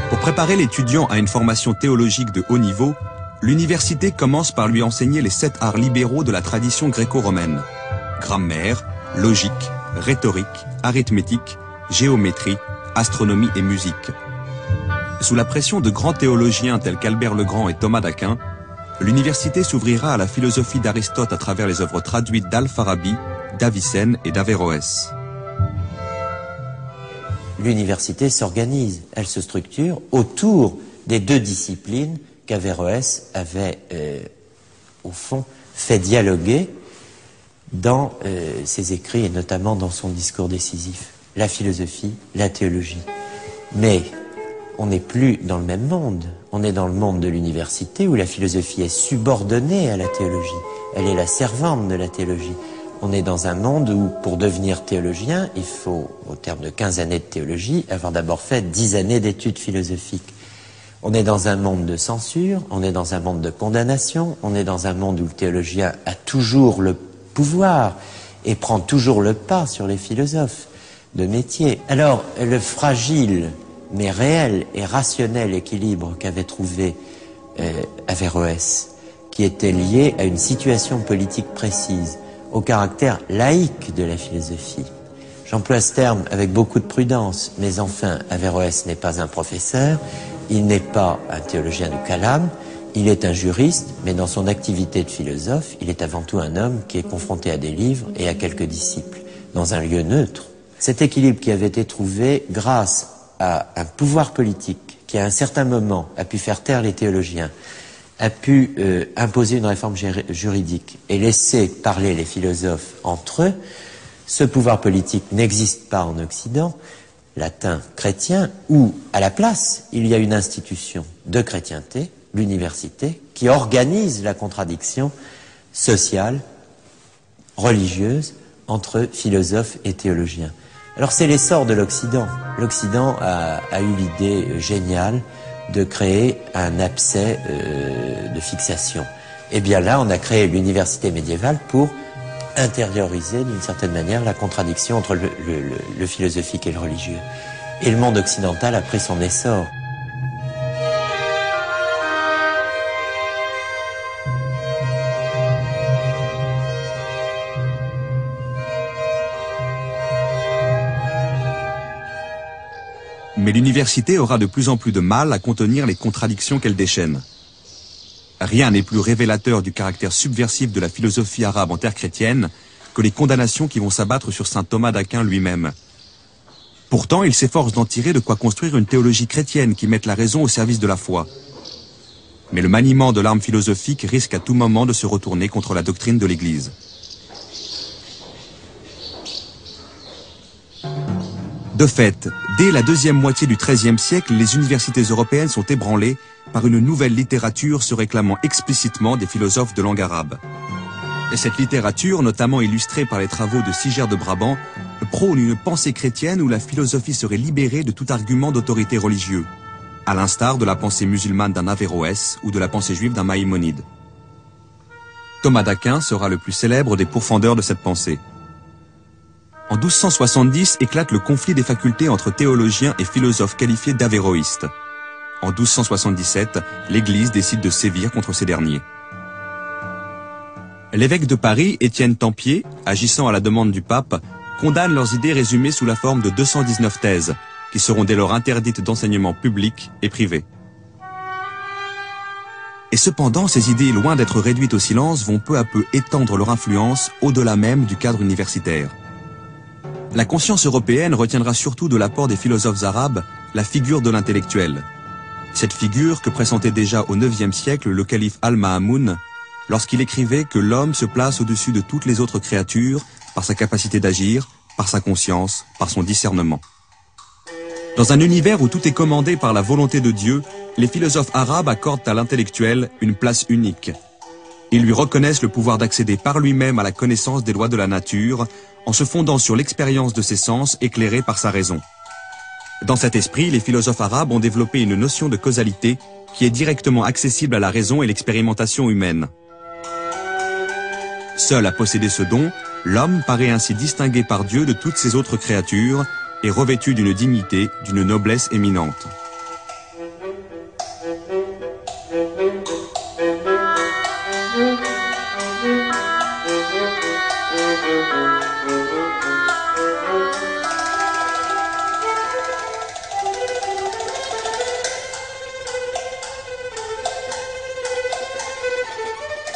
Pour préparer l'étudiant à une formation théologique de haut niveau, l'université commence par lui enseigner les 7 arts libéraux de la tradition gréco-romaine. Grammaire, logique, rhétorique, arithmétique, géométrie, astronomie et musique. Sous la pression de grands théologiens tels qu'Albert le Grand et Thomas d'Aquin, l'université s'ouvrira à la philosophie d'Aristote à travers les œuvres traduites d'Al-Farabi, d'Avicenne et d'Averroès. L'université s'organise, elle se structure autour des deux disciplines qu'Averroès avait, au fond, fait dialoguer dans ses écrits et notamment dans son discours décisif. La philosophie, la théologie. Mais on n'est plus dans le même monde. On est dans le monde de l'université où la philosophie est subordonnée à la théologie. Elle est la servante de la théologie. On est dans un monde où, pour devenir théologien, il faut, au terme de 15 années de théologie, avoir d'abord fait 10 années d'études philosophiques. On est dans un monde de censure, on est dans un monde de condamnation, on est dans un monde où le théologien a toujours le pouvoir et prend toujours le pas sur les philosophes de métier. Alors, le fragile, mais réel et rationnel équilibre qu'avait trouvé Averroès, qui était liée à une situation politique précise, au caractère laïque de la philosophie. J'emploie ce terme avec beaucoup de prudence, mais enfin, Averroès n'est pas un professeur, il n'est pas un théologien du Kalam, il est un juriste, mais dans son activité de philosophe, il est avant tout un homme qui est confronté à des livres et à quelques disciples, dans un lieu neutre. Cet équilibre qui avait été trouvé grâce à un pouvoir politique qui, à un certain moment, a pu faire taire les théologiens, a pu imposer une réforme juridique et laisser parler les philosophes entre eux, ce pouvoir politique n'existe pas en Occident, latin, chrétien, où, à la place, il y a une institution de chrétienté, l'université, qui organise la contradiction sociale, religieuse, entre philosophes et théologiens. Alors c'est l'essor de l'Occident. L'Occident a eu l'idée géniale de créer un abcès de fixation. Et bien là, on a créé l'université médiévale pour intérioriser d'une certaine manière la contradiction entre le philosophique et le religieux. Et le monde occidental a pris son essor. Mais l'université aura de plus en plus de mal à contenir les contradictions qu'elle déchaîne. Rien n'est plus révélateur du caractère subversif de la philosophie arabe en terre chrétienne que les condamnations qui vont s'abattre sur saint Thomas d'Aquin lui-même. Pourtant, il s'efforce d'en tirer de quoi construire une théologie chrétienne qui mette la raison au service de la foi. Mais le maniement de l'arme philosophique risque à tout moment de se retourner contre la doctrine de l'Église. De fait, dès la deuxième moitié du XIIIe siècle, les universités européennes sont ébranlées par une nouvelle littérature se réclamant explicitement des philosophes de langue arabe. Et cette littérature, notamment illustrée par les travaux de Siger de Brabant, prône une pensée chrétienne où la philosophie serait libérée de tout argument d'autorité religieux, à l'instar de la pensée musulmane d'un Averroès ou de la pensée juive d'un Maïmonide. Thomas d'Aquin sera le plus célèbre des pourfendeurs de cette pensée. En 1270 éclate le conflit des facultés entre théologiens et philosophes qualifiés d'avéroïstes. En 1277, l'Église décide de sévir contre ces derniers. L'évêque de Paris, Étienne Tempier, agissant à la demande du pape, condamne leurs idées résumées sous la forme de 219 thèses, qui seront dès lors interdites d'enseignement public et privé. Et cependant, ces idées, loin d'être réduites au silence, vont peu à peu étendre leur influence au-delà même du cadre universitaire. La conscience européenne retiendra surtout de l'apport des philosophes arabes la figure de l'intellectuel. Cette figure que pressentait déjà au IXe siècle le calife Al-Ma'amoun lorsqu'il écrivait que l'homme se place au-dessus de toutes les autres créatures par sa capacité d'agir, par sa conscience, par son discernement. Dans un univers où tout est commandé par la volonté de Dieu, les philosophes arabes accordent à l'intellectuel une place unique. Ils lui reconnaissent le pouvoir d'accéder par lui-même à la connaissance des lois de la nature, en se fondant sur l'expérience de ses sens éclairés par sa raison. Dans cet esprit, les philosophes arabes ont développé une notion de causalité qui est directement accessible à la raison et l'expérimentation humaine. Seul à posséder ce don, l'homme paraît ainsi distingué par Dieu de toutes ses autres créatures et revêtu d'une dignité, d'une noblesse éminente.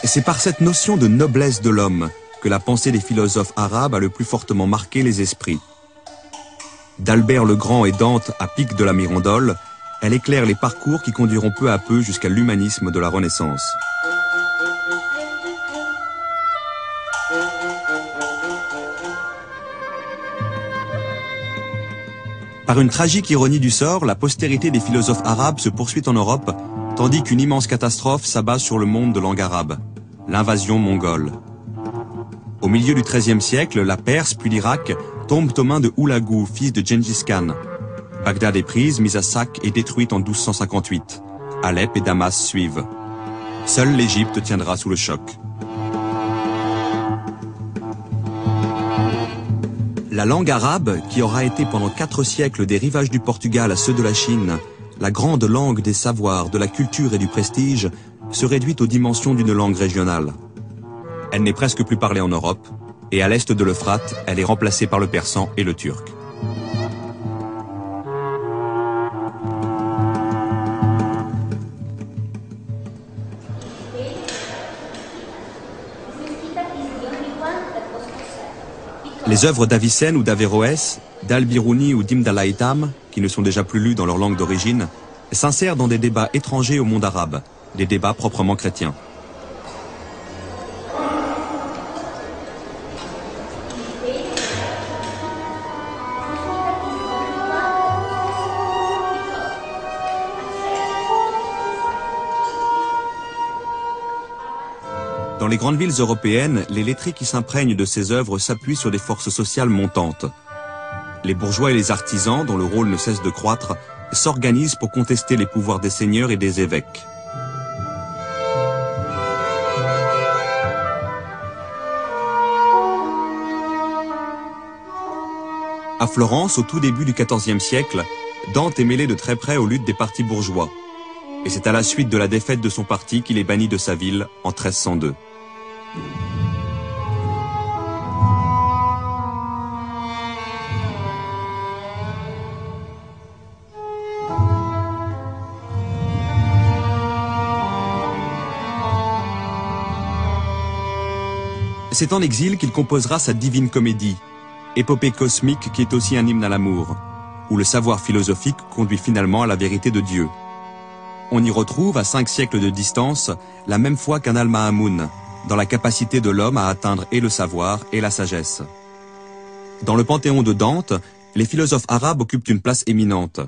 Et c'est par cette notion de noblesse de l'homme que la pensée des philosophes arabes a le plus fortement marqué les esprits. D'Albert le Grand et Dante à Pic de la Mirandole, elle éclaire les parcours qui conduiront peu à peu jusqu'à l'humanisme de la Renaissance. Par une tragique ironie du sort, la postérité des philosophes arabes se poursuit en Europe, tandis qu'une immense catastrophe s'abat sur le monde de langue arabe, l'invasion mongole. Au milieu du XIIIe siècle, la Perse puis l'Irak tombent aux mains de Houlagou, fils de Gengis Khan. Bagdad est prise, mise à sac et détruite en 1258. Alep et Damas suivent. Seule l'Égypte tiendra sous le choc. La langue arabe, qui aura été pendant 4 siècles des rivages du Portugal à ceux de la Chine, la grande langue des savoirs, de la culture et du prestige, se réduit aux dimensions d'une langue régionale. Elle n'est presque plus parlée en Europe, et à l'est de l'Euphrate, elle est remplacée par le persan et le turc. Les œuvres d'Avicenne ou d'Averroès, d'Al-Biruni ou d'Ibn al-Haytham, qui ne sont déjà plus lues dans leur langue d'origine, s'insèrent dans des débats étrangers au monde arabe, des débats proprement chrétiens. Dans les grandes villes européennes, les lettrés qui s'imprègnent de ces œuvres s'appuient sur des forces sociales montantes. Les bourgeois et les artisans, dont le rôle ne cesse de croître, s'organisent pour contester les pouvoirs des seigneurs et des évêques. À Florence, au tout début du XIVe siècle, Dante est mêlé de très près aux luttes des partis bourgeois. Et c'est à la suite de la défaite de son parti qu'il est banni de sa ville en 1302. C'est en exil qu'il composera sa Divine Comédie, épopée cosmique qui est aussi un hymne à l'amour, où le savoir philosophique conduit finalement à la vérité de Dieu. On y retrouve, à 5 siècles de distance, la même foi qu'un Al-Ma'amoun, dans la capacité de l'homme à atteindre et le savoir et la sagesse. Dans le panthéon de Dante, les philosophes arabes occupent une place éminente.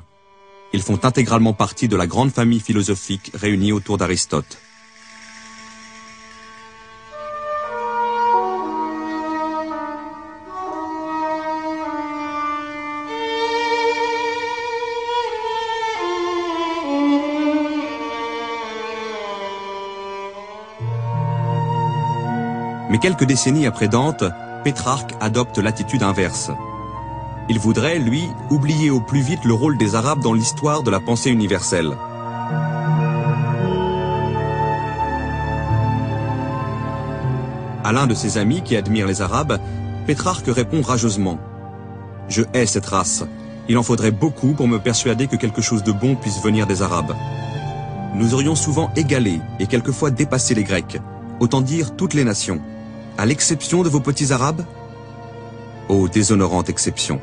Ils font intégralement partie de la grande famille philosophique réunie autour d'Aristote. Mais quelques décennies après Dante, Pétrarque adopte l'attitude inverse. Il voudrait, lui, oublier au plus vite le rôle des Arabes dans l'histoire de la pensée universelle. À l'un de ses amis qui admire les Arabes, Pétrarque répond rageusement « Je hais cette race. Il en faudrait beaucoup pour me persuader que quelque chose de bon puisse venir des Arabes. Nous aurions souvent égalé et quelquefois dépassé les Grecs, autant dire toutes les nations. À l'exception de vos petits Arabes? Oh, déshonorante exception.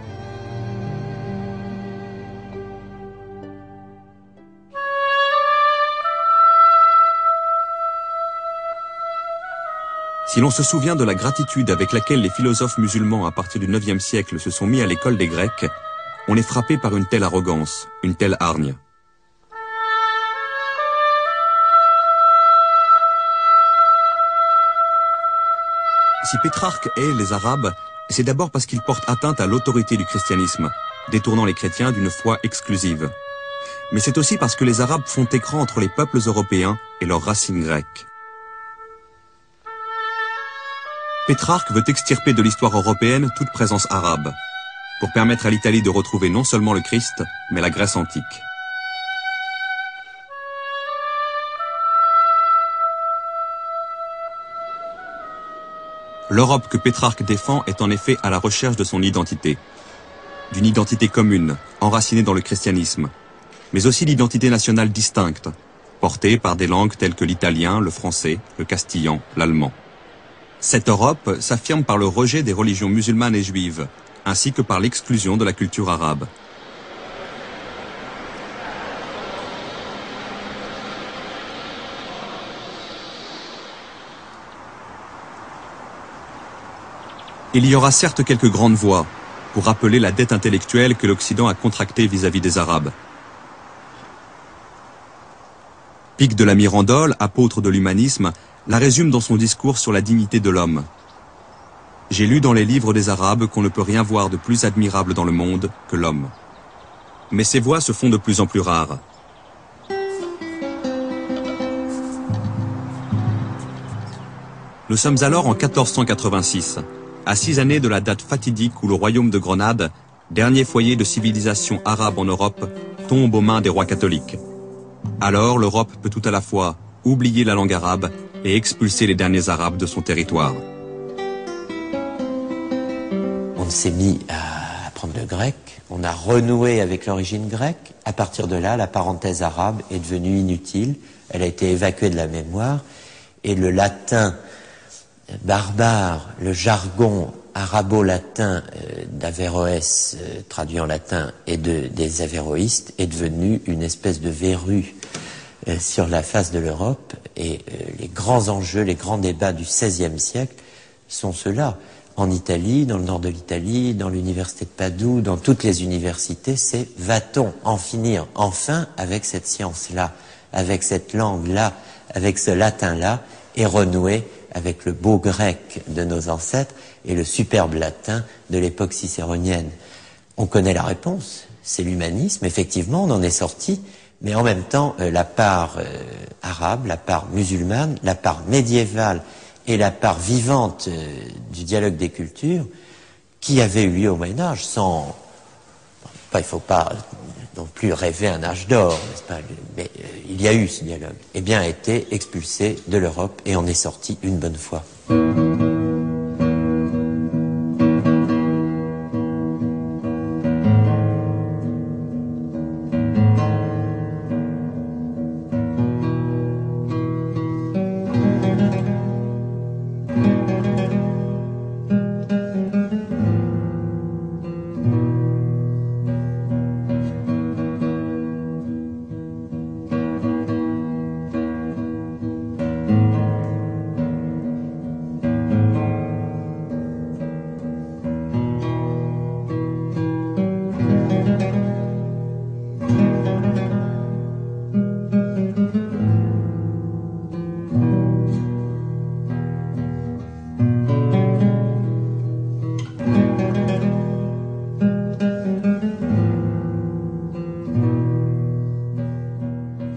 Si l'on se souvient de la gratitude avec laquelle les philosophes musulmans à partir du IXe siècle se sont mis à l'école des Grecs, on est frappé par une telle arrogance, une telle hargne. Si Pétrarque hait les Arabes, c'est d'abord parce qu'ils portent atteinte à l'autorité du christianisme, détournant les chrétiens d'une foi exclusive. Mais c'est aussi parce que les Arabes font écran entre les peuples européens et leurs racines grecques. Pétrarque veut extirper de l'histoire européenne toute présence arabe, pour permettre à l'Italie de retrouver non seulement le Christ, mais la Grèce antique. L'Europe que Pétrarque défend est en effet à la recherche de son identité. D'une identité commune, enracinée dans le christianisme, mais aussi l'identité nationale distincte, portée par des langues telles que l'italien, le français, le castillan, l'allemand. Cette Europe s'affirme par le rejet des religions musulmanes et juives, ainsi que par l'exclusion de la culture arabe. Il y aura certes quelques grandes voix pour rappeler la dette intellectuelle que l'Occident a contractée vis-à-vis des Arabes. Pic de la Mirandole, apôtre de l'humanisme, la résume dans son discours sur la dignité de l'homme. J'ai lu dans les livres des Arabes qu'on ne peut rien voir de plus admirable dans le monde que l'homme. Mais ces voix se font de plus en plus rares. Nous sommes alors en 1486. À 6 années de la date fatidique où le royaume de Grenade, dernier foyer de civilisation arabe en Europe, tombe aux mains des rois catholiques. Alors l'Europe peut tout à la fois oublier la langue arabe et expulser les derniers Arabes de son territoire. On s'est mis à apprendre le grec, on a renoué avec l'origine grecque. À partir de là, la parenthèse arabe est devenue inutile, elle a été évacuée de la mémoire, et le latin barbare, le jargon arabo-latin d'Averroès, traduit en latin, et des avéroïstes, est devenu une espèce de verrue sur la face de l'Europe, et les grands enjeux, les grands débats du XVIe siècle sont ceux-là. En Italie, dans le nord de l'Italie, dans l'université de Padoue, dans toutes les universités, c'est va-t-on en finir enfin avec cette science-là, avec cette langue-là, avec ce latin-là, et renouer avec le beau grec de nos ancêtres et le superbe latin de l'époque cicéronienne. On connaît la réponse, c'est l'humanisme, effectivement, on en est sorti, mais en même temps, la part arabe, la part musulmane, la part médiévale et la part vivante du dialogue des cultures qui avait eu lieu au Moyen-Âge sans... il ne faut pas non plus rêver un âge d'or, n'est-ce pas, mais il y a eu ce dialogue, eh bien a été expulsé de l'Europe et en est sorti une bonne fois.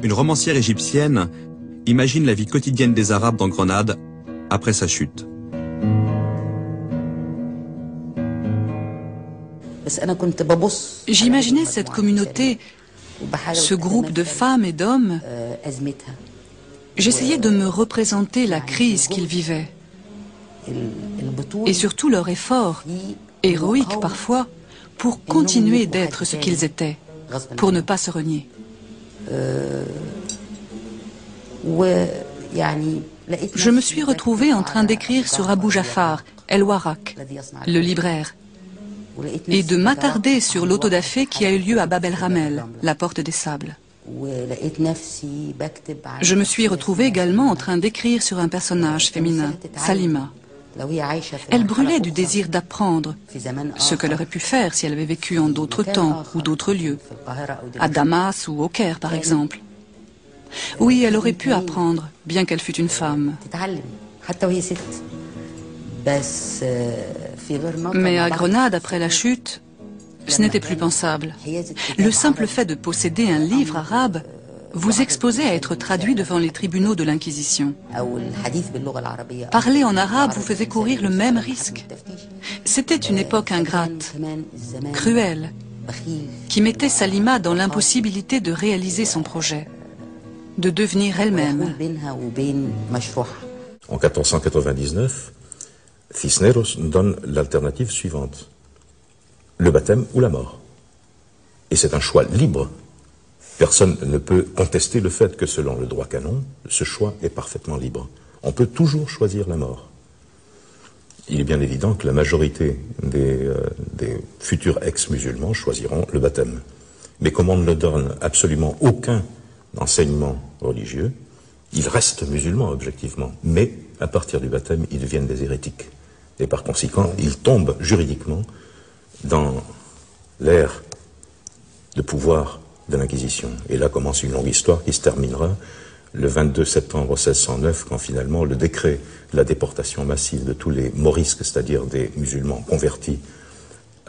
Une romancière égyptienne imagine la vie quotidienne des Arabes dans Grenade après sa chute. J'imaginais cette communauté, ce groupe de femmes et d'hommes. J'essayais de me représenter la crise qu'ils vivaient. Et surtout leur effort, héroïque parfois, pour continuer d'être ce qu'ils étaient, pour ne pas se renier. Je me suis retrouvée en train d'écrire sur Abou Jafar, El-Warraq, le libraire, et de m'attarder sur l'autodafé qui a eu lieu à Bab el-Ramel, la porte des sables. Je me suis retrouvée également en train d'écrire sur un personnage féminin, Salima. Elle brûlait du désir d'apprendre, ce qu'elle aurait pu faire si elle avait vécu en d'autres temps ou d'autres lieux, à Damas ou au Caire par exemple. Oui, elle aurait pu apprendre, bien qu'elle fût une femme. Mais à Grenade, après la chute, ce n'était plus pensable. Le simple fait de posséder un livre arabe vous exposait à être traduit devant les tribunaux de l'Inquisition. Parler en arabe vous faisait courir le même risque. C'était une époque ingrate, cruelle, qui mettait Salima dans l'impossibilité de réaliser son projet, de devenir elle-même. En 1499, Cisneros donne l'alternative suivante: le baptême ou la mort. Et c'est un choix libre. Personne ne peut contester le fait que selon le droit canon, ce choix est parfaitement libre. On peut toujours choisir la mort. Il est bien évident que la majorité des futurs ex-musulmans choisiront le baptême. Mais comme on ne leur donne absolument aucun enseignement religieux, ils restent musulmans objectivement. Mais à partir du baptême, ils deviennent des hérétiques. Et par conséquent, ils tombent juridiquement dans l'ère de pouvoir de l'Inquisition. Et là commence une longue histoire qui se terminera le 22 septembre 1609, quand finalement le décret de la déportation massive de tous les morisques, c'est-à-dire des musulmans convertis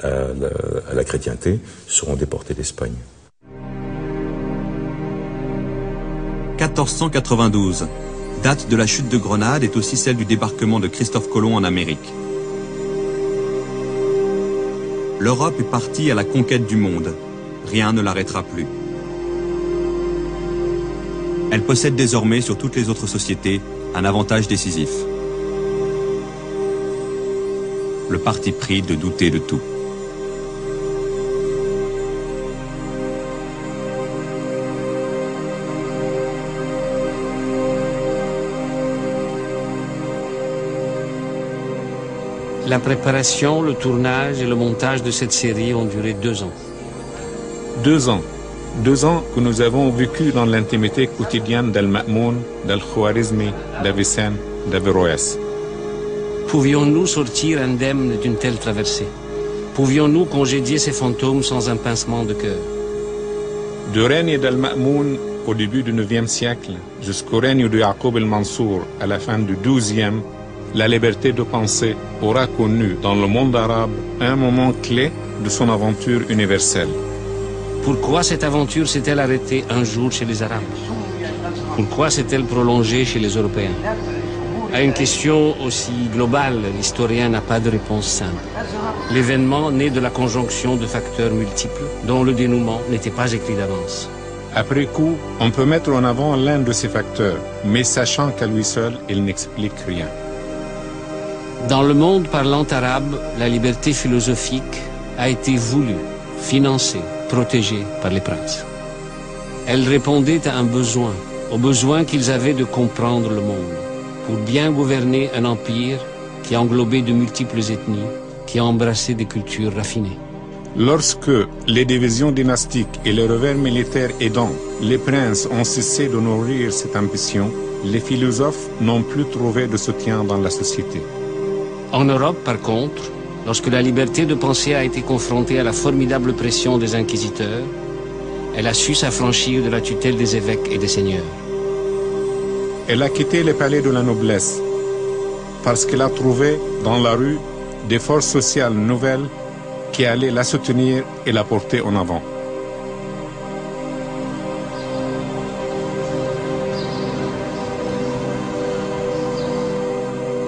à la chrétienté, seront déportés d'Espagne. 1492, date de la chute de Grenade, est aussi celle du débarquement de Christophe Colomb en Amérique. L'Europe est partie à la conquête du monde. Rien ne l'arrêtera plus. Elle possède désormais sur toutes les autres sociétés un avantage décisif. Le parti pris de douter de tout. La préparation, le tournage et le montage de cette série ont duré 2 ans. 2 ans. 2 ans que nous avons vécu dans l'intimité quotidienne d'Al-Ma'moun, d'Al-Khwarizmi, d'Avicenne, d'Averroès. Pouvions-nous sortir indemnes d'une telle traversée? Pouvions-nous congédier ces fantômes sans un pincement de cœur? Du règne d'Al-Ma'moun au début du 9e siècle jusqu'au règne de Yaqub el-Mansour à la fin du 12e, la liberté de penser aura connu dans le monde arabe un moment clé de son aventure universelle. Pourquoi cette aventure s'est-elle arrêtée un jour chez les Arabes? Pourquoi s'est-elle prolongée chez les Européens? À une question aussi globale, l'historien n'a pas de réponse simple. L'événement naît de la conjonction de facteurs multiples dont le dénouement n'était pas écrit d'avance. Après coup, on peut mettre en avant l'un de ces facteurs, mais sachant qu'à lui seul, il n'explique rien. Dans le monde parlant arabe, la liberté philosophique a été voulue, financée, protégée par les princes. Elle répondait à un besoin, au besoin qu'ils avaient de comprendre le monde, pour bien gouverner un empire qui englobait de multiples ethnies, qui embrassait des cultures raffinées. Lorsque les divisions dynastiques et les revers militaires aidants, les princes ont cessé de nourrir cette ambition, les philosophes n'ont plus trouvé de soutien dans la société. En Europe, par contre, lorsque la liberté de penser a été confrontée à la formidable pression des inquisiteurs, elle a su s'affranchir de la tutelle des évêques et des seigneurs. Elle a quitté les palais de la noblesse parce qu'elle a trouvé dans la rue des forces sociales nouvelles qui allaient la soutenir et la porter en avant.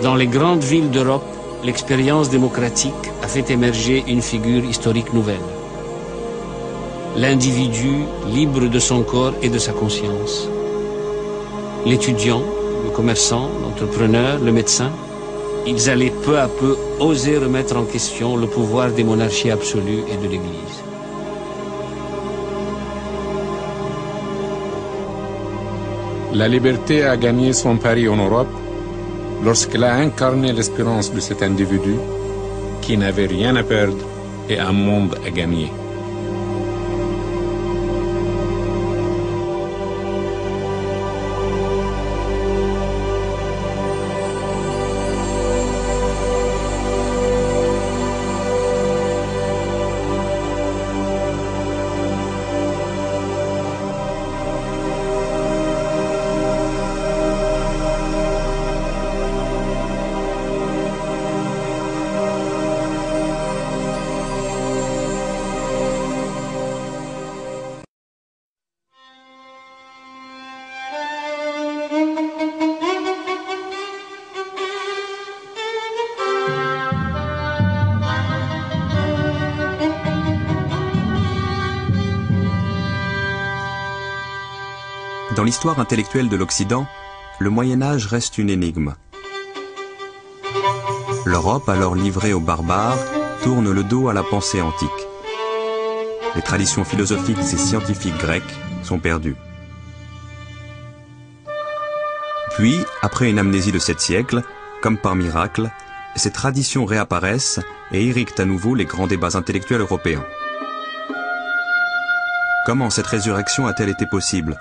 Dans les grandes villes d'Europe, l'expérience démocratique a fait émerger une figure historique nouvelle. L'individu libre de son corps et de sa conscience. L'étudiant, le commerçant, l'entrepreneur, le médecin, ils allaient peu à peu oser remettre en question le pouvoir des monarchies absolues et de l'Église. La liberté a gagné son pari en Europe lorsqu'elle a incarné l'espérance de cet individu qui n'avait rien à perdre et un monde à gagner. Dans l'histoire intellectuelle de l'Occident, le Moyen-Âge reste une énigme. L'Europe, alors livrée aux barbares, tourne le dos à la pensée antique. Les traditions philosophiques et scientifiques grecques sont perdues. Puis, après une amnésie de 7 siècles, comme par miracle, ces traditions réapparaissent et irriguent à nouveau les grands débats intellectuels européens. Comment cette résurrection a-t-elle été possible ?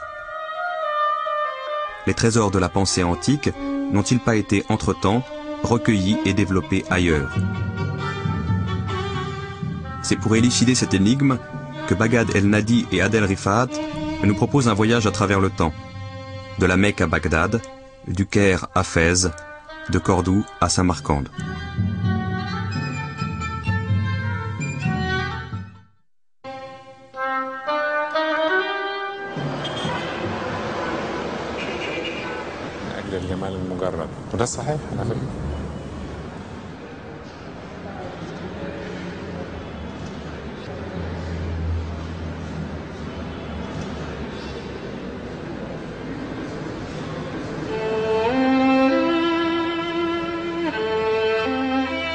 Les trésors de la pensée antique n'ont-ils pas été entre-temps recueillis et développés ailleurs? C'est pour élucider cette énigme que Baghdad el-Nadi et Adel Rifat nous proposent un voyage à travers le temps, de la Mecque à Bagdad, du Caire à Fès, de Cordoue à Samarcande. الجمال المجرد وده صحيح على فكرة.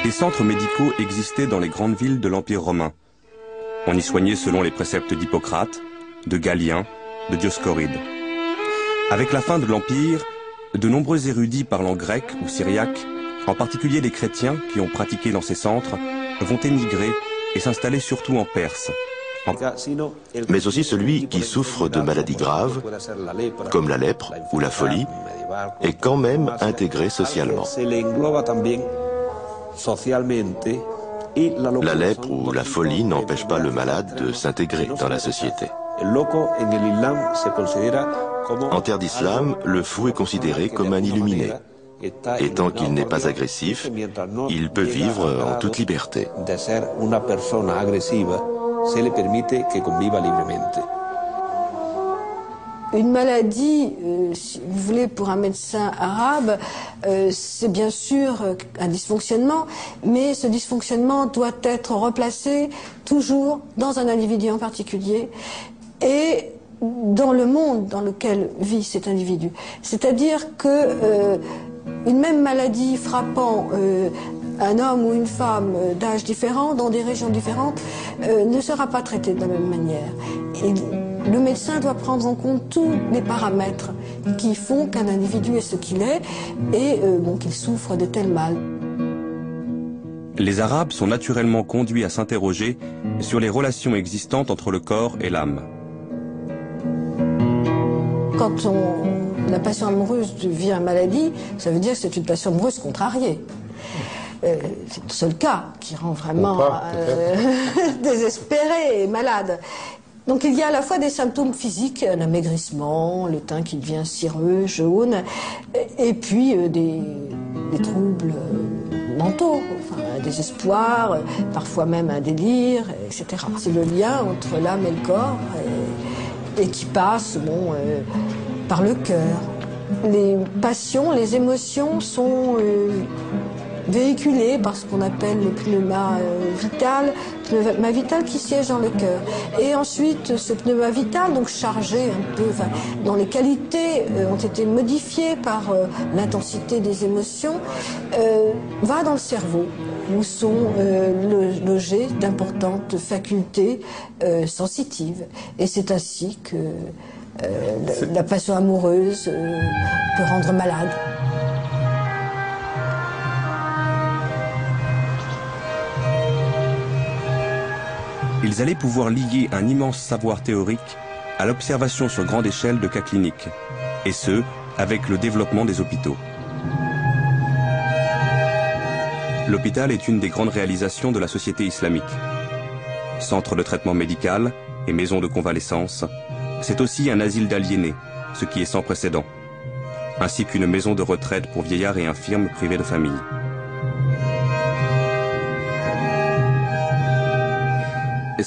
Des centres médicaux existaient dans les grandes villes de l'Empire romain. On y soignait selon les préceptes d'Hippocrate, de Galien, de Dioscoride. Avec la fin de l'Empire, de nombreux érudits parlant grec ou syriaque, en particulier les chrétiens qui ont pratiqué dans ces centres, vont émigrer et s'installer surtout en Perse. Mais aussi celui qui souffre de maladies graves, comme la lèpre ou la folie, est quand même intégré socialement. La lèpre ou la folie n'empêche pas le malade de s'intégrer dans la société. En terre d'islam, le fou est considéré comme un illuminé. Et tant qu'il n'est pas agressif, il peut vivre en toute liberté. Une maladie, si vous voulez, pour un médecin arabe, c'est bien sûr un dysfonctionnement, mais ce dysfonctionnement doit être replacé toujours dans un individu en particulier et dans le monde dans lequel vit cet individu. C'est-à-dire que une même maladie frappant un homme ou une femme d'âge différent, dans des régions différentes, ne sera pas traitée de la même manière. Et le médecin doit prendre en compte tous les paramètres qui font qu'un individu est ce qu'il est et qu'il souffre de tel mal. Les Arabes sont naturellement conduits à s'interroger sur les relations existantes entre le corps et l'âme. Quand la passion amoureuse devient maladie, ça veut dire que c'est une passion amoureuse contrariée. C'est le seul cas qui rend vraiment désespéré et malade. Donc il y a à la fois des symptômes physiques, un amaigrissement, le teint qui devient cireux, jaune, et puis des troubles mentaux, enfin, un désespoir, parfois même un délire, etc. C'est le lien entre l'âme et le corps et qui passe par le cœur. Les passions, les émotions sont véhiculées par ce qu'on appelle le pneuma vital qui siège dans le cœur. Et ensuite, ce pneuma vital, donc chargé un peu, dont les qualités ont été modifiées par l'intensité des émotions, va dans le cerveau, où sont logées d'importantes facultés sensitives. Et c'est ainsi que la passion amoureuse peut rendre malade. Ils allaient pouvoir lier un immense savoir théorique à l'observation sur grande échelle de cas cliniques, et ce, avec le développement des hôpitaux. L'hôpital est une des grandes réalisations de la société islamique. Centre de traitement médical et maison de convalescence, c'est aussi un asile d'aliénés, ce qui est sans précédent, ainsi qu'une maison de retraite pour vieillards et infirmes privés de famille.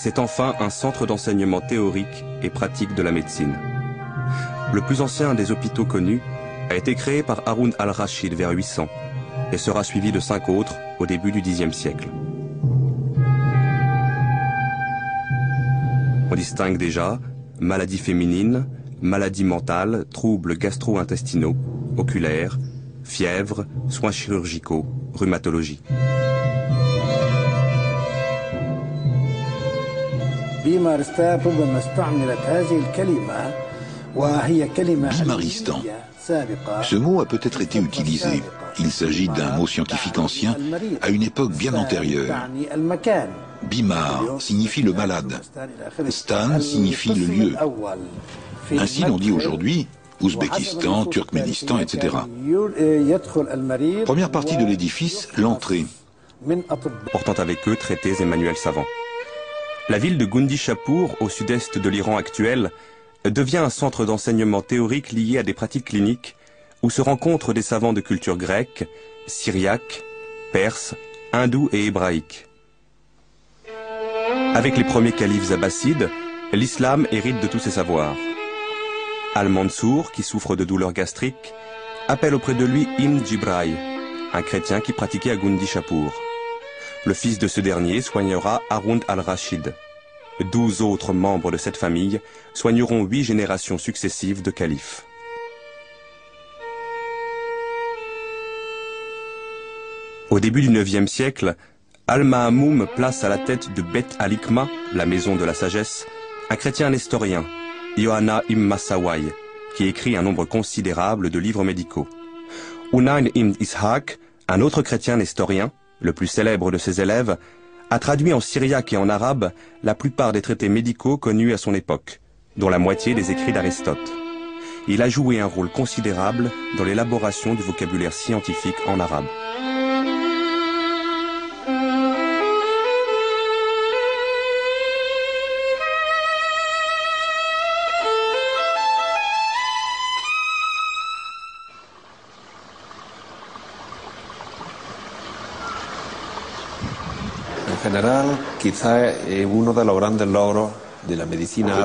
C'est enfin un centre d'enseignement théorique et pratique de la médecine. Le plus ancien des hôpitaux connus a été créé par Haroun al-Rachid vers 800 et sera suivi de 5 autres au début du Xe siècle. On distingue déjà maladies féminines, maladies mentales, troubles gastro-intestinaux, oculaires, fièvre, soins chirurgicaux, rhumatologie. Bimaristan. Ce mot a peut-être été utilisé. Il s'agit d'un mot scientifique ancien à une époque bien antérieure. Bimar signifie le malade. Stan signifie le lieu. Ainsi l'on dit aujourd'hui Ouzbékistan, Turkménistan, etc. Première partie de l'édifice, l'entrée. Portant avec eux traités et manuels savants. La ville de Gundishapur, au sud-est de l'Iran actuel, devient un centre d'enseignement théorique lié à des pratiques cliniques où se rencontrent des savants de culture grecque, syriaque, perse, hindoue et hébraïque. Avec les premiers califes abbassides, l'islam hérite de tous ses savoirs. Al-Mansour, qui souffre de douleurs gastriques, appelle auprès de lui Ibn Jibraï, un chrétien qui pratiquait à Gundishapur. Le fils de ce dernier soignera Haroun al-Rachid. 12 autres membres de cette famille soigneront 8 générations successives de califes. Au début du IXe siècle, Al-Ma'amoum place à la tête de Beth al-Hikma, la maison de la sagesse, un chrétien nestorien, Yohanna ibn Massawai, qui écrit un nombre considérable de livres médicaux. Unayn ibn Ishaq, un autre chrétien nestorien, le plus célèbre de ses élèves, a traduit en syriaque et en arabe la plupart des traités médicaux connus à son époque, dont la moitié des écrits d'Aristote. Il a joué un rôle considérable dans l'élaboration du vocabulaire scientifique en arabe.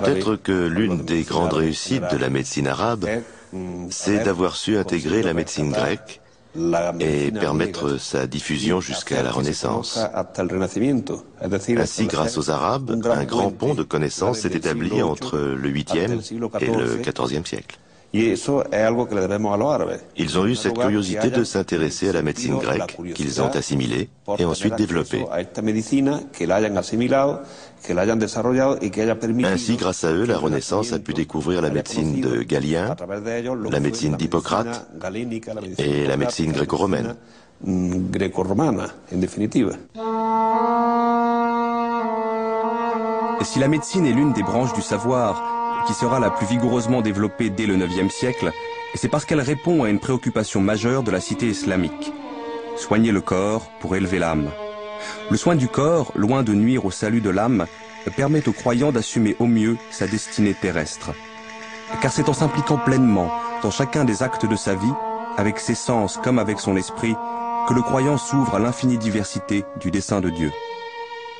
Peut-être que l'une des grandes réussites de la médecine arabe, c'est d'avoir su intégrer la médecine grecque et permettre sa diffusion jusqu'à la Renaissance. Ainsi, grâce aux Arabes, un grand pont de connaissances s'est établi entre le 8e et le 14e siècle. Ils ont eu cette curiosité de s'intéresser à la médecine grecque, qu'ils ont assimilée et ensuite développée. Ainsi, grâce à eux, la Renaissance a pu découvrir la médecine de Galien, la médecine d'Hippocrate et la médecine gréco-romaine. Si la médecine est l'une des branches du savoir qui sera la plus vigoureusement développée dès le IXe siècle, c'est parce qu'elle répond à une préoccupation majeure de la cité islamique. Soigner le corps pour élever l'âme. Le soin du corps, loin de nuire au salut de l'âme, permet au croyant d'assumer au mieux sa destinée terrestre. Car c'est en s'impliquant pleinement dans chacun des actes de sa vie, avec ses sens comme avec son esprit, que le croyant s'ouvre à l'infinie diversité du dessein de Dieu.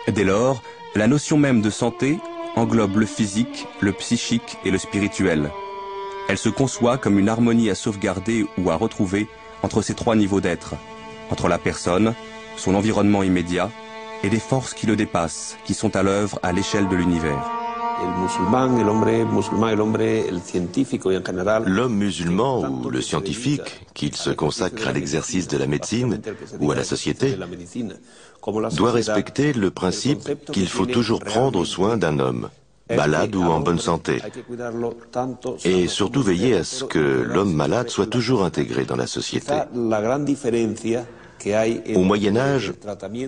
Dès lors, la notion même de santé englobe le physique, le psychique et le spirituel. Elle se conçoit comme une harmonie à sauvegarder ou à retrouver entre ces trois niveaux d'être, entre la personne, son environnement immédiat et des forces qui le dépassent, qui sont à l'œuvre à l'échelle de l'univers. L'homme musulman ou le scientifique, qu'il se consacre à l'exercice de la médecine ou à la société, doit respecter le principe qu'il faut toujours prendre soin d'un homme, malade ou en bonne santé, et surtout veiller à ce que l'homme malade soit toujours intégré dans la société. Au Moyen-Âge,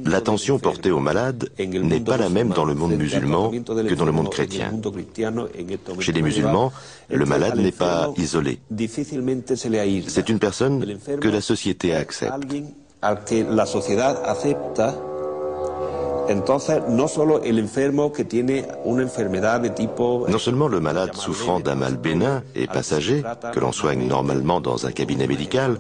l'attention portée aux malades n'est pas la même dans le monde musulman que dans le monde chrétien. Chez les musulmans, le malade n'est pas isolé. C'est une personne que la société accepte. Non seulement le malade souffrant d'un mal bénin et passager, que l'on soigne normalement dans un cabinet médical,